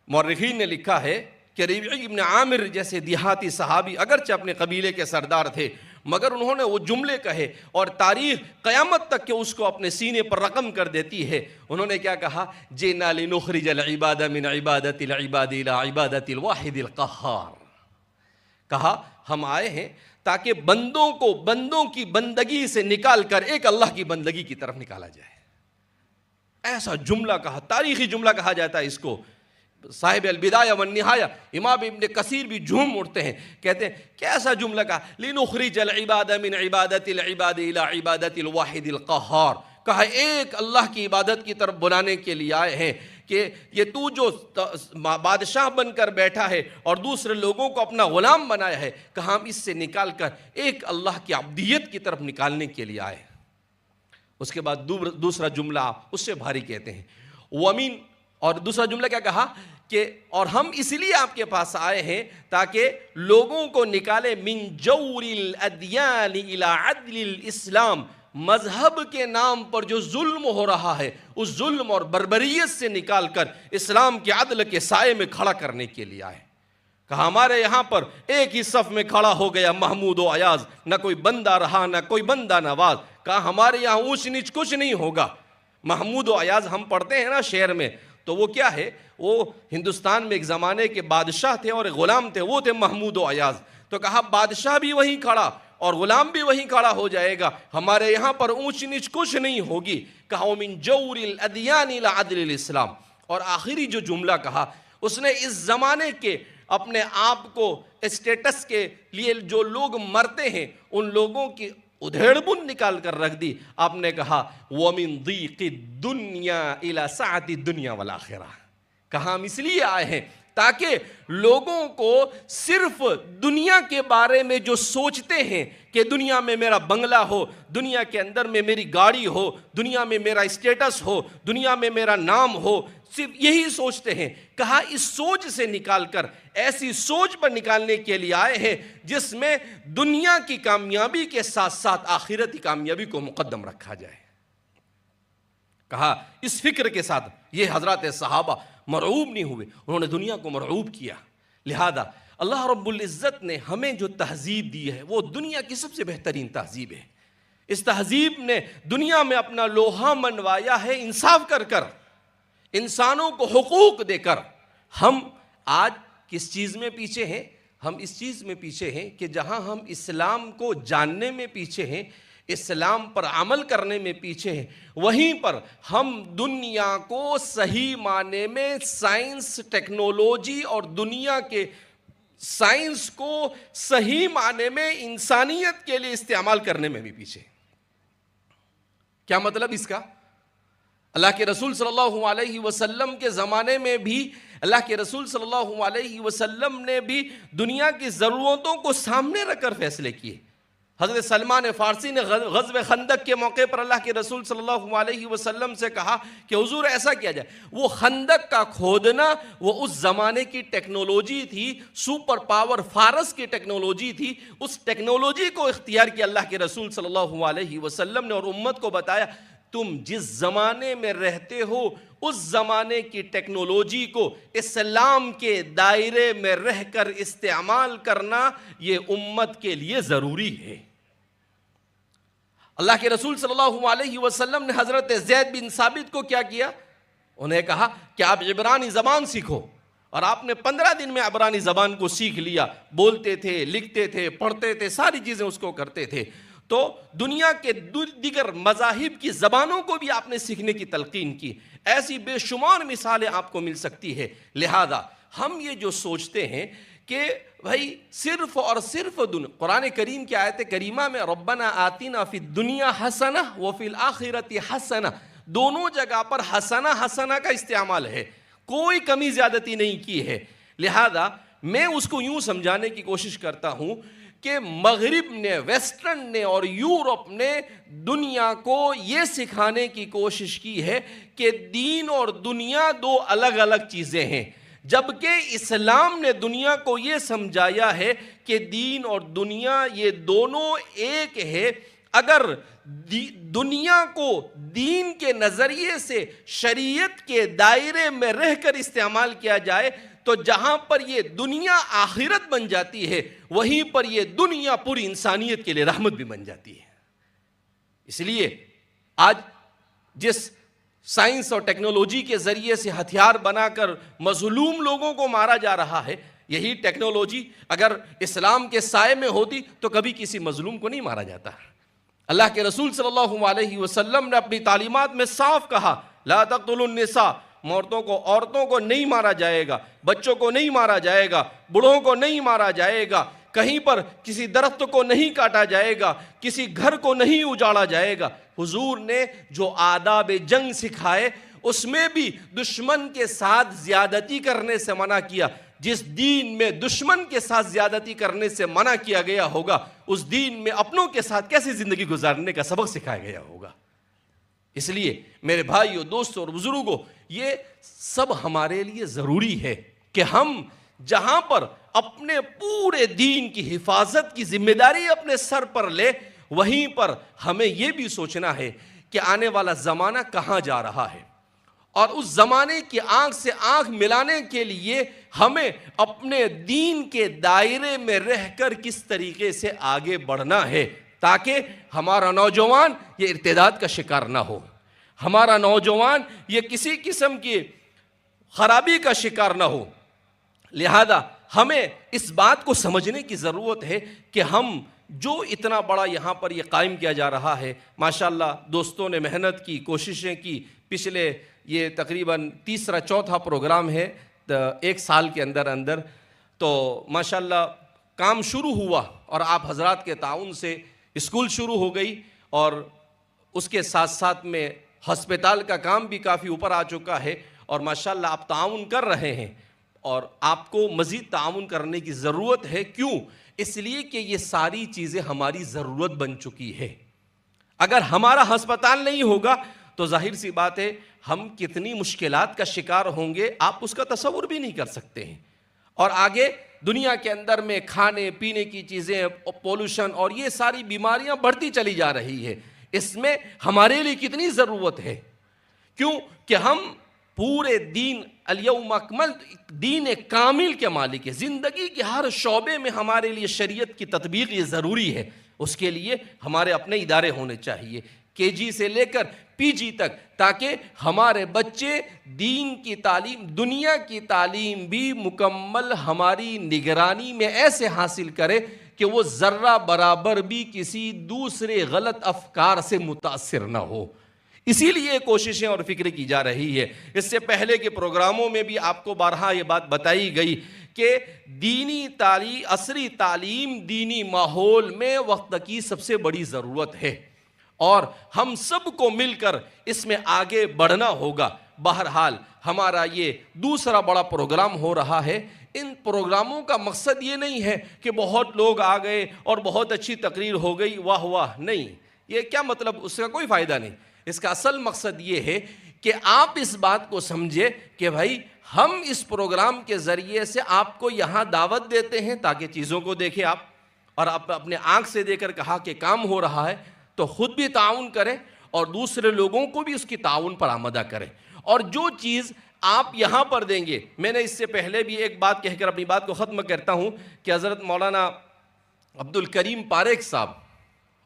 مورخین نے لکھا ہے کہ ربیع ابن عامر جیسے دیہاتی صحابی اگرچہ اپنے قبیلے کے سردار تھے، مگر انہوں نے وہ جملے کہے اور تاریخ قیامت تک کہ اس کو اپنے سینے پر رقم کر دیتی ہے. انہوں نے کیا کہا؟ جئنا لنخرج العباد من عبادت العباد الى عبادت الواحد القہار. کہا ہم آئے ہیں تاکہ بندوں کو بندوں کی بندگی سے نکال کر ایک اللہ کی بندگی کی طرف نکالا جائے. ایسا جملہ کہا، تاریخی جملہ کہا جاتا ہے اس کو. صاحب البدایہ والنہایہ امام ابن کثیر بھی جھوم اٹھتے ہیں، کہتے ہیں کیسا جملہ کہا؟ لنخرج العباد من عبادت العباد الى عبادت الواحد القہار. کہا ایک اللہ کی عبادت کی طرف بلانے کے لیے آئے ہیں کہ یہ تو جو بادشاہ بن کر بیٹھا ہے اور دوسرے لوگوں کو اپنا غلام بنایا ہے، کہا ہم اس سے نکال کر ایک اللہ کی عبدیت کی طرف نکالنے کے لیے آئے. اس کے بعد دوسرا جملہ اس سے بھاری کہتے ہیں وَمِن، اور دوسرا جملہ کیا کہا کہ اور ہم اس لیے آپ کے پاس آئے ہیں تاکہ لوگوں کو نکالے من جور الادیان الى عدل الاسلام، مذہب کے نام پر جو ظلم ہو رہا ہے اس ظلم اور بربریت سے نکال کر اسلام کے عدل کے سائے میں کھڑا کرنے کے لیے آئے. کہا ہمارے یہاں پر ایک ہی صف میں کھڑا ہو گیا محمود و ایاز، نہ کوئی بندہ رہا نہ کوئی بندہ نواز. کہا ہمارے یہاں اونچ نیچ کچھ نہیں ہوگا. محمود و ایاز ہم پڑھتے ہیں نا شعر میں، تو وہ کیا ہے؟ وہ ہندوستان میں ایک زمانے کے بادشاہ تھے اور ایک غلام تھے، وہ تھے محمود و ایاز. تو کہا بادشاہ بھی وہیں کھڑا اور غلام بھی وہیں کھڑا ہو جائے گا، ہمارے یہاں پر اونچ نیچ کچھ نہیں ہوگی. کہا وَمِن جَوْرِ الْأَدْيَانِ إِلَىٰ عَدْلِ الْإِسْلَامِ. اور آخری جو جملہ کہا اس نے اس زمانے کے اپنے آپ کو اسٹیٹس کے لیے جو لوگ مرتے ہیں ان لوگوں کی ادھیڑ بن نکال کر رکھ دی. آپ نے کہا وَمِن ضِيقِ الدُّنْيَا إِلَىٰ سَعَةِ الدُّنْيَا وَالْآخِرَةِ. کہا ہم اس لیے آئے ہیں تاکہ لوگوں کو صرف دنیا کے بارے میں جو سوچتے ہیں کہ دنیا میں میرا بنگلہ ہو، دنیا کے اندر میں میری گاڑی ہو، دنیا میں میرا اسٹیٹس ہو، دنیا میں میرا نام ہو، صرف یہی سوچتے ہیں. کہا اس سوچ سے نکال کر ایسی سوچ پر نکالنے کے لیے آئے ہیں جس میں دنیا کی کامیابی کے ساتھ ساتھ آخرت کی کامیابی کو مقدم رکھا جائے. کہا اس فکر کے ساتھ یہ حضرات صحابہ مرعوب نہیں ہوئے، انہوں نے دنیا کو مرعوب کیا. لہذا اللہ رب العزت نے ہمیں جو تہذیب دی ہے وہ دنیا کی سب سے بہترین تہذیب ہے. اس تہذیب نے دنیا میں اپنا لوہا منوایا ہے انصاف کر کر، انسانوں کو حقوق دے کر. ہم آج کس چیز میں پیچھے ہیں؟ ہم اس چیز میں پیچھے ہیں کہ جہاں ہم اسلام کو جاننے میں پیچھے ہیں، اسلام پر عمل کرنے میں پیچھے ہیں، وہیں پر ہم دنیا کو صحیح معنی میں سائنس، ٹیکنالوجی اور دنیا کے سائنس کو صحیح معنی میں انسانیت کے لیے استعمال کرنے میں بھی پیچھے. کیا مطلب اس کا؟ اللہ کے رسول صلی اللہ علیہ وسلم کے زمانے میں بھی اللہ کے رسول صلی اللہ علیہ وسلم نے بھی دنیا کی ضرورتوں کو سامنے رکھ کر فیصلے کیے. حضرت سلمان فارسی نے غزوہ خندق کے موقع پر اللہ کے رسول صلی اللہ علیہ وسلم سے کہا کہ حضور ایسا کیا جائے. وہ خندق کا کھودنا وہ اس زمانے کی ٹیکنالوجی تھی، سپر پاور فارس کی ٹیکنالوجی تھی. اس ٹیکنالوجی کو اختیار کیا اللہ کے رسول صلی اللہ علیہ وسلم نے اور امت کو بتایا تم جس زمانے میں رہتے ہو اس زمانے کی ٹیکنالوجی کو اسلام کے دائرے میں رہ کر استعمال کرنا یہ امت کے لیے ضروری ہے. اللہ کے رسول صلی اللہ علیہ وسلم نے حضرت زید بن ثابت کو کیا کیا؟ انہیں کہا کہ آپ عبرانی زبان سیکھو، اور آپ نے 15 دن میں عبرانی زبان کو سیکھ لیا. بولتے تھے، لکھتے تھے، پڑھتے تھے، ساری چیزیں اس کو کرتے تھے. تو دنیا کے دیگر مذاہب کی زبانوں کو بھی آپ نے سیکھنے کی تلقین کی. ایسی بے شمار مثالیں آپ کو مل سکتی ہے. لہذا ہم یہ جو سوچتے ہیں کہ بھائی صرف اور صرف قرآن کریم کی آیت کریمہ میں ربنا آتینا فی الدنیا حسنہ وفی الآخرۃ حسنہ، دونوں جگہ پر حسنہ کا استعمال ہے، کوئی کمی زیادتی نہیں کی ہے. لہذا میں اس کو یوں سمجھانے کی کوشش کرتا ہوں کہ مغرب نے، ویسٹرن نے اور یورپ نے دنیا کو یہ سکھانے کی کوشش کی ہے کہ دین اور دنیا دو الگ الگ چیزیں ہیں، جبکہ اسلام نے دنیا کو یہ سمجھایا ہے کہ دین اور دنیا یہ دونوں ایک ہے. اگر دنیا کو دین کے نظریے سے شریعت کے دائرے میں رہ کر استعمال کیا جائے تو جہاں پر یہ دنیا آخرت بن جاتی ہے وہیں پر یہ دنیا پوری انسانیت کے لیے رحمت بھی بن جاتی ہے. اس لیے آج جس سائنس اور ٹیکنالوجی کے ذریعے سے ہتھیار بنا کر مظلوم لوگوں کو مارا جا رہا ہے، یہی ٹیکنالوجی اگر اسلام کے سائے میں ہوتی تو کبھی کسی مظلوم کو نہیں مارا جاتا. اللہ کے رسول صلی اللہ علیہ وسلم نے اپنی تعلیمات میں صاف کہا، لا تقتلوا النساء، عورتوں کو نہیں مارا جائے گا، بچوں کو نہیں مارا جائے گا، بڑھوں کو نہیں مارا جائے گا، کہیں پر کسی درخت کو نہیں کاٹا جائے گا، کسی گھر کو نہیں اجاڑا جائے گا. حضور نے جو آداب جنگ سکھائے اس میں بھی دشمن کے ساتھ زیادتی کرنے سے منع کیا. جس دین میں دشمن کے ساتھ زیادتی کرنے سے منع کیا گیا ہوگا اس دین میں اپنوں کے ساتھ کیسے زندگی گزارنے کا سبق سکھایا گیا ہوگا. اس لیے میرے بھائیوں، دوستوں اور بزرگوں، یہ سب ہمارے لیے ضروری ہے کہ ہم جہاں پر اپنے پورے دین کی حفاظت کی ذمہ داری اپنے سر پر لے، وہیں پر ہمیں یہ بھی سوچنا ہے کہ آنے والا زمانہ کہاں جا رہا ہے، اور اس زمانے کی آنکھ سے آنکھ ملانے کے لیے ہمیں اپنے دین کے دائرے میں رہ کر کس طریقے سے آگے بڑھنا ہے تاکہ ہمارا نوجوان یہ ارتداد کا شکار نہ ہو، ہمارا نوجوان یہ کسی قسم کی خرابی کا شکار نہ ہو. لہذا ہمیں اس بات کو سمجھنے کی ضرورت ہے کہ ہم جو اتنا بڑا یہاں پر یہ قائم کیا جا رہا ہے، ماشاءاللہ دوستوں نے محنت کی، کوششیں کی. پچھلے یہ تقریباً تیسرا چوتھا پروگرام ہے ایک سال کے اندر، تو ماشاءاللہ کام شروع ہوا اور آپ حضرات کے تعاون سے اسکول شروع ہو گئی، اور اس کے ساتھ ساتھ میں ہسپتال کا کام بھی کافی اوپر آ چکا ہے، اور ماشاءاللہ آپ تعاون کر رہے ہیں اور آپ کو مزید تعاون کرنے کی ضرورت ہے. کیوں؟ اس لیے کہ یہ ساری چیزیں ہماری ضرورت بن چکی ہے. اگر ہمارا ہسپتال نہیں ہوگا تو ظاہر سی بات ہے ہم کتنی مشکلات کا شکار ہوں گے آپ اس کا تصور بھی نہیں کر سکتے ہیں. اور آگے دنیا کے اندر میں کھانے پینے کی چیزیں، پولوشن اور یہ ساری بیماریاں بڑھتی چلی جا رہی ہے. اس میں ہمارے لیے کتنی ضرورت ہے. کیوں کہ ہم پورے دین الیوم اکملت دین کامل کے مالک ہے. زندگی کے ہر شعبے میں ہمارے لیے شریعت کی تطبیق یہ ضروری ہے. اس کے لیے ہمارے اپنے ادارے ہونے چاہیے، KG سے لے کر PG تک، تاکہ ہمارے بچے دین کی تعلیم، دنیا کی تعلیم بھی مکمل ہماری نگرانی میں ایسے حاصل کرے کہ وہ ذرہ برابر بھی کسی دوسرے غلط افکار سے متاثر نہ ہو. اسی لیے کوششیں اور فکر کی جا رہی ہے. اس سے پہلے کے پروگراموں میں بھی آپ کو بارہا یہ بات بتائی گئی کہ دینی تعلیم، عصری تعلیم دینی ماحول میں وقت کی سب سے بڑی ضرورت ہے، اور ہم سب کو مل کر اس میں آگے بڑھنا ہوگا. بہرحال ہمارا یہ دوسرا بڑا پروگرام ہو رہا ہے. ان پروگراموں کا مقصد یہ نہیں ہے کہ بہت لوگ آ گئے اور بہت اچھی تقریر ہو گئی، واہ واہ، نہیں. یہ کیا مطلب، اس کا کوئی فائدہ نہیں. اس کا اصل مقصد یہ ہے کہ آپ اس بات کو سمجھے کہ بھائی ہم اس پروگرام کے ذریعے سے آپ کو یہاں دعوت دیتے ہیں تاکہ چیزوں کو دیکھیں آپ، اور آپ اپنے آنکھ سے دیکھ کر کہا کہ کام ہو رہا ہے تو خود بھی تعاون کریں اور دوسرے لوگوں کو بھی اس کی تعاون پر آمادہ کریں. اور جو چیز آپ یہاں پر دیں گے، میں نے اس سے پہلے بھی ایک بات کہہ کر اپنی بات کو ختم کرتا ہوں کہ حضرت مولانا عبدالکریم پاریکھ صاحب،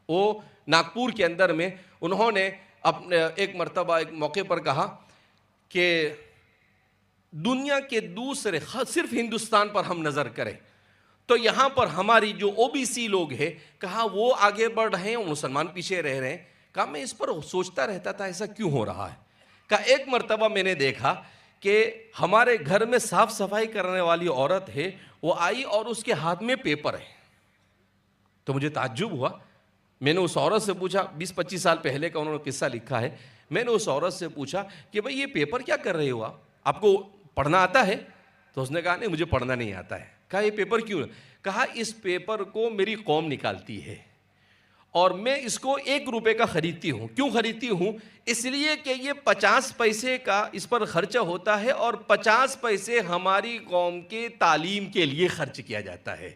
وہ ناگپور کے اندر میں، انہوں نے اپنے ایک مرتبہ ایک موقع پر کہا کہ دنیا کے دوسرے، صرف ہندوستان پر ہم نظر کریں تو یہاں پر ہماری جو OBC لوگ ہیں، کہا وہ آگے بڑھ رہے ہیں، مسلمان پیچھے رہ رہے ہیں. کہا میں اس پر سوچتا رہتا تھا ایسا کیوں ہو رہا ہے. کہا ایک مرتبہ میں نے دیکھا کہ ہمارے گھر میں صاف صفائی کرنے والی عورت ہے، وہ آئی اور اس کے ہاتھ میں پیپر ہے. تو مجھے تعجب ہوا. میں نے اس عورت سے پوچھا، 20-25 سال پہلے کا انہوں نے قصہ لکھا ہے. میں نے اس عورت سے پوچھا کہ بھئی یہ پیپر کیا کر رہے ہو آپ کو پڑھنا آتا ہے؟ تو اس نے کہا نہیں مجھے پڑھنا نہیں آتا ہے. کہا یہ پیپر کیوں؟ کہا اس پیپر کو میری قوم نکالتی ہے اور میں اس کو 1 روپے کا خریدتی ہوں. کیوں خریدتی ہوں؟ اس لیے کہ یہ 50 پیسے کا اس پر خرچہ ہوتا ہے اور 50 پیسے ہماری قوم کے تعلیم کے لیے خرچ کیا جاتا ہے.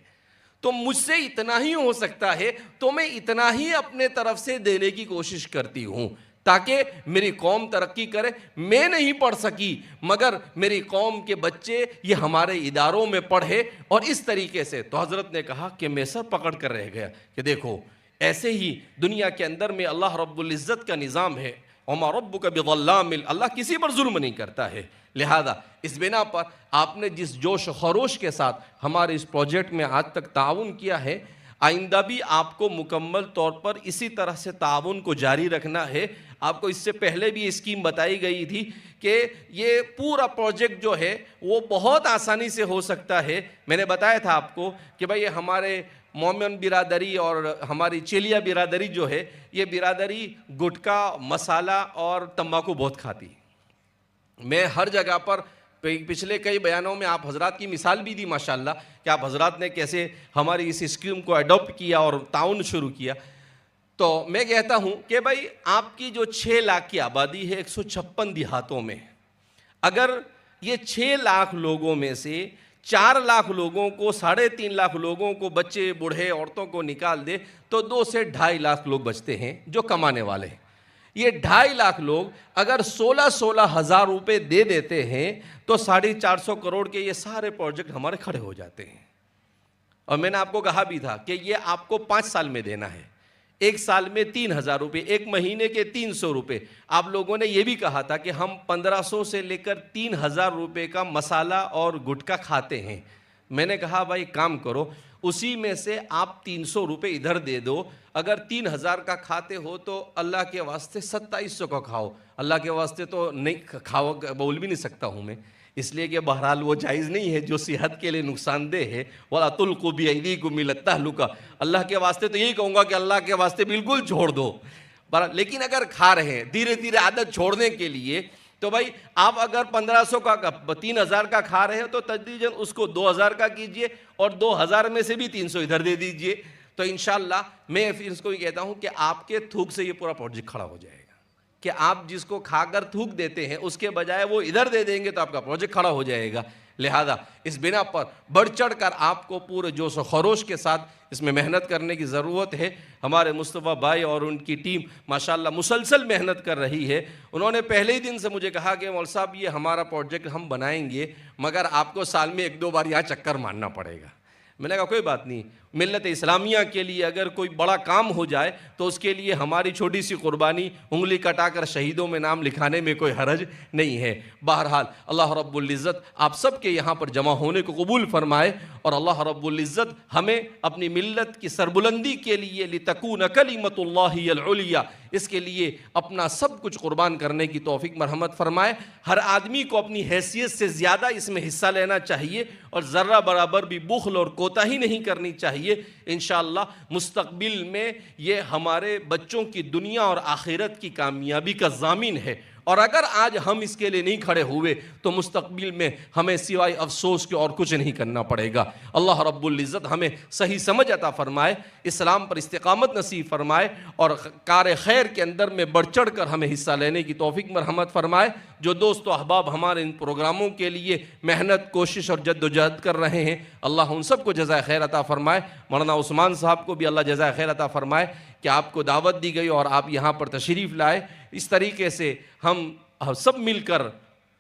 تو مجھ سے اتنا ہی ہو سکتا ہے تو میں اتنا ہی اپنے طرف سے دینے کی کوشش کرتی ہوں تاکہ میری قوم ترقی کرے. میں نہیں پڑھ سکی مگر میری قوم کے بچے یہ ہمارے اداروں میں پڑھے اور اس طریقے سے. تو حضرت نے کہا کہ میں سر پکڑ کر رہ گیا کہ دیکھو ایسے ہی دنیا کے اندر میں اللہ رب العزت کا نظام ہے. وَمَا رَبُّكَ بِظَلَّامٍ، اللہ کسی پر ظلم نہیں کرتا ہے. لہذا اس بنا پر آپ نے جس جوش و خروش کے ساتھ ہمارے اس پروجیکٹ میں آج تک تعاون کیا ہے، آئندہ بھی آپ کو مکمل طور پر اسی طرح سے تعاون کو جاری رکھنا ہے. آپ کو اس سے پہلے بھی اسکیم بتائی گئی تھی کہ یہ پورا پروجیکٹ جو ہے وہ بہت آسانی سے ہو سکتا ہے. میں نے بتایا تھا آپ کو کہ بھئی ہمارے مومن برادری اور ہماری چیلیا برادری جو ہے، یہ برادری گٹکا، مسالہ اور تمباکو بہت کھاتی. میں ہر جگہ پر پچھلے کئی بیانوں میں آپ حضرات کی مثال بھی دی ماشاءاللہ کہ آپ حضرات نے کیسے ہماری اس اسکیم کو اڈاپٹ کیا اور تعاون شروع کیا. تو میں کہتا ہوں کہ بھائی آپ کی جو 6 لاکھ کی آبادی ہے 156 دیہاتوں میں، اگر یہ 6 لاکھ لوگوں میں سے 4 لاکھ لوگوں کو 3.5 لاکھ لوگوں کو بچے بوڑھے عورتوں کو نکال دے تو 2 سے 2.5 لاکھ لوگ بچتے ہیں جو کمانے والے ہیں. یہ 2.5 لاکھ لوگ اگر 16 ہزار روپے دے دیتے ہیں تو 450 کروڑ کے یہ سارے پروجیکٹ ہمارے کھڑے ہو جاتے ہیں. اور میں نے آپ کو کہا بھی تھا کہ یہ آپ کو 5 سال میں دینا ہے. 1 سال میں 3,000 روپے، 1 مہینے کے 300 روپے. آپ لوگوں نے یہ بھی کہا تھا کہ ہم 1500 سے لے کر 3,000 روپے کا مسالہ اور گٹکا کھاتے ہیں. میں نے کہا بھائی کام کرو، اسی میں سے آپ 300 روپے ادھر دے دو. اگر 3,000 کا کھاتے ہو تو اللہ کے واسطے 2700 کا کھاؤ. اللہ کے واسطے تو نہیں کھاؤ، بول بھی نہیں سکتا ہوں میں، اس لیے کہ بہرحال وہ جائز نہیں ہے جو صحت کے لیے نقصان دہ ہے. وَلَا تُلْقُوا بِأَيْدِيكُمْ إِلَى التَّهْلُكَةِ، اللہ کے واسطے تو یہی کہوں گا کہ اللہ کے واسطے بالکل چھوڑ دو. لیکن اگر کھا رہے ہیں دھیرے دھیرے عادت چھوڑنے کے لیے، تو بھائی آپ اگر 1500 کا 3,000 کا کھا رہے ہیں تو تدریجاً اس کو 2,000 کا کیجئے اور 2,000 میں سے بھی 300 ادھر دے دیجئے. تو انشاءاللہ میں پھر اس کو یہ کہتا ہوں کہ آپ کے تھوک سے یہ پورا پروجیکٹ کھڑا ہو جائے گا کہ آپ جس کو کھا کر تھوک دیتے ہیں اس کے بجائے وہ ادھر دے دیں گے تو آپ کا پروجیکٹ کھڑا ہو جائے گا. لہذا اس بنا پر بڑھ چڑھ کر آپ کو پورے جوش و خروش کے ساتھ اس میں محنت کرنے کی ضرورت ہے. ہمارے مصطفیٰ بھائی اور ان کی ٹیم ماشاءاللہ مسلسل محنت کر رہی ہے. انہوں نے پہلے ہی دن سے مجھے کہا کہ مول صاحب یہ ہمارا پروجیکٹ ہم بنائیں گے مگر آپ کو سال میں 1-2 بار یہاں چکر مارنا پڑے گا. میں نے کہا کوئی بات نہیں، ملت اسلامیہ کے لیے اگر کوئی بڑا کام ہو جائے تو اس کے لیے ہماری چھوٹی سی قربانی انگلی کٹا کر شہیدوں میں نام لکھانے میں کوئی حرج نہیں ہے. بہرحال اللہ رب العزت آپ سب کے یہاں پر جمع ہونے کو قبول فرمائے اور اللہ رب العزت ہمیں اپنی ملت کی سربلندی کے لیے لتکون کلمۃ اللہ العلیٰ، اس کے لیے اپنا سب کچھ قربان کرنے کی توفیق مرحمت فرمائے. ہر آدمی کو اپنی حیثیت سے زیادہ اس میں حصہ لینا چاہیے اور ذرہ برابر بھی بخل اور کوتاہی نہیں کرنی چاہیے. انشاءاللہ مستقبل میں یہ ہمارے بچوں کی دنیا اور آخرت کی کامیابی کا ضامن ہے. اور اگر آج ہم اس کے لیے نہیں کھڑے ہوئے تو مستقبل میں ہمیں سوائے افسوس کے اور کچھ نہیں کرنا پڑے گا. اللہ رب العزت ہمیں صحیح سمجھ عطا فرمائے، اسلام پر استقامت نصیب فرمائے اور کار خیر کے اندر میں بڑھ چڑھ کر ہمیں حصہ لینے کی توفیق مرحمت فرمائے. جو دوست و احباب ہمارے ان پروگراموں کے لیے محنت، کوشش اور جد و جہد کر رہے ہیں، اللہ ان سب کو جزائے خیر عطا فرمائے. مولانا عثمان صاحب کو بھی اللہ جزائے خیر عطا فرمائے کہ آپ کو دعوت دی گئی اور آپ یہاں پر تشریف لائے. اس طریقے سے ہم سب مل کر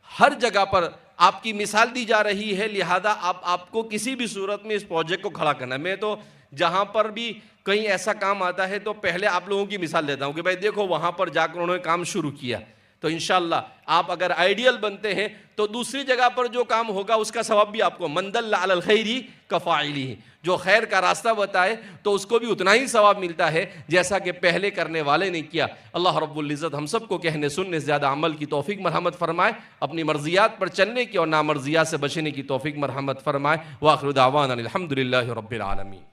ہر جگہ پر آپ کی مثال دی جا رہی ہے. لہذا آپ کو کسی بھی صورت میں اس پروجیکٹ کو کھڑا کرنا ہے. میں تو جہاں پر بھی کہیں ایسا کام آتا ہے تو پہلے آپ لوگوں کی مثال دیتا ہوں کہ بھائی دیکھو وہاں پر جا کر انہوں نے کام شروع کیا. تو انشاءاللہ آپ اگر آئیڈیل بنتے ہیں تو دوسری جگہ پر جو کام ہوگا اس کا ثواب بھی آپ کو، من دل علی الخیر کفاعلہ، جو خیر کا راستہ بتائے تو اس کو بھی اتنا ہی ثواب ملتا ہے جیسا کہ پہلے کرنے والے نے کیا. اللہ رب العزت ہم سب کو کہنے سننے سے زیادہ عمل کی توفیق مرحمت فرمائے، اپنی مرضیات پر چلنے کی اور نامرضیات سے بچنے کی توفیق مرحمت فرمائے. وآخر دعوانا الحمدللہ رب العالمین.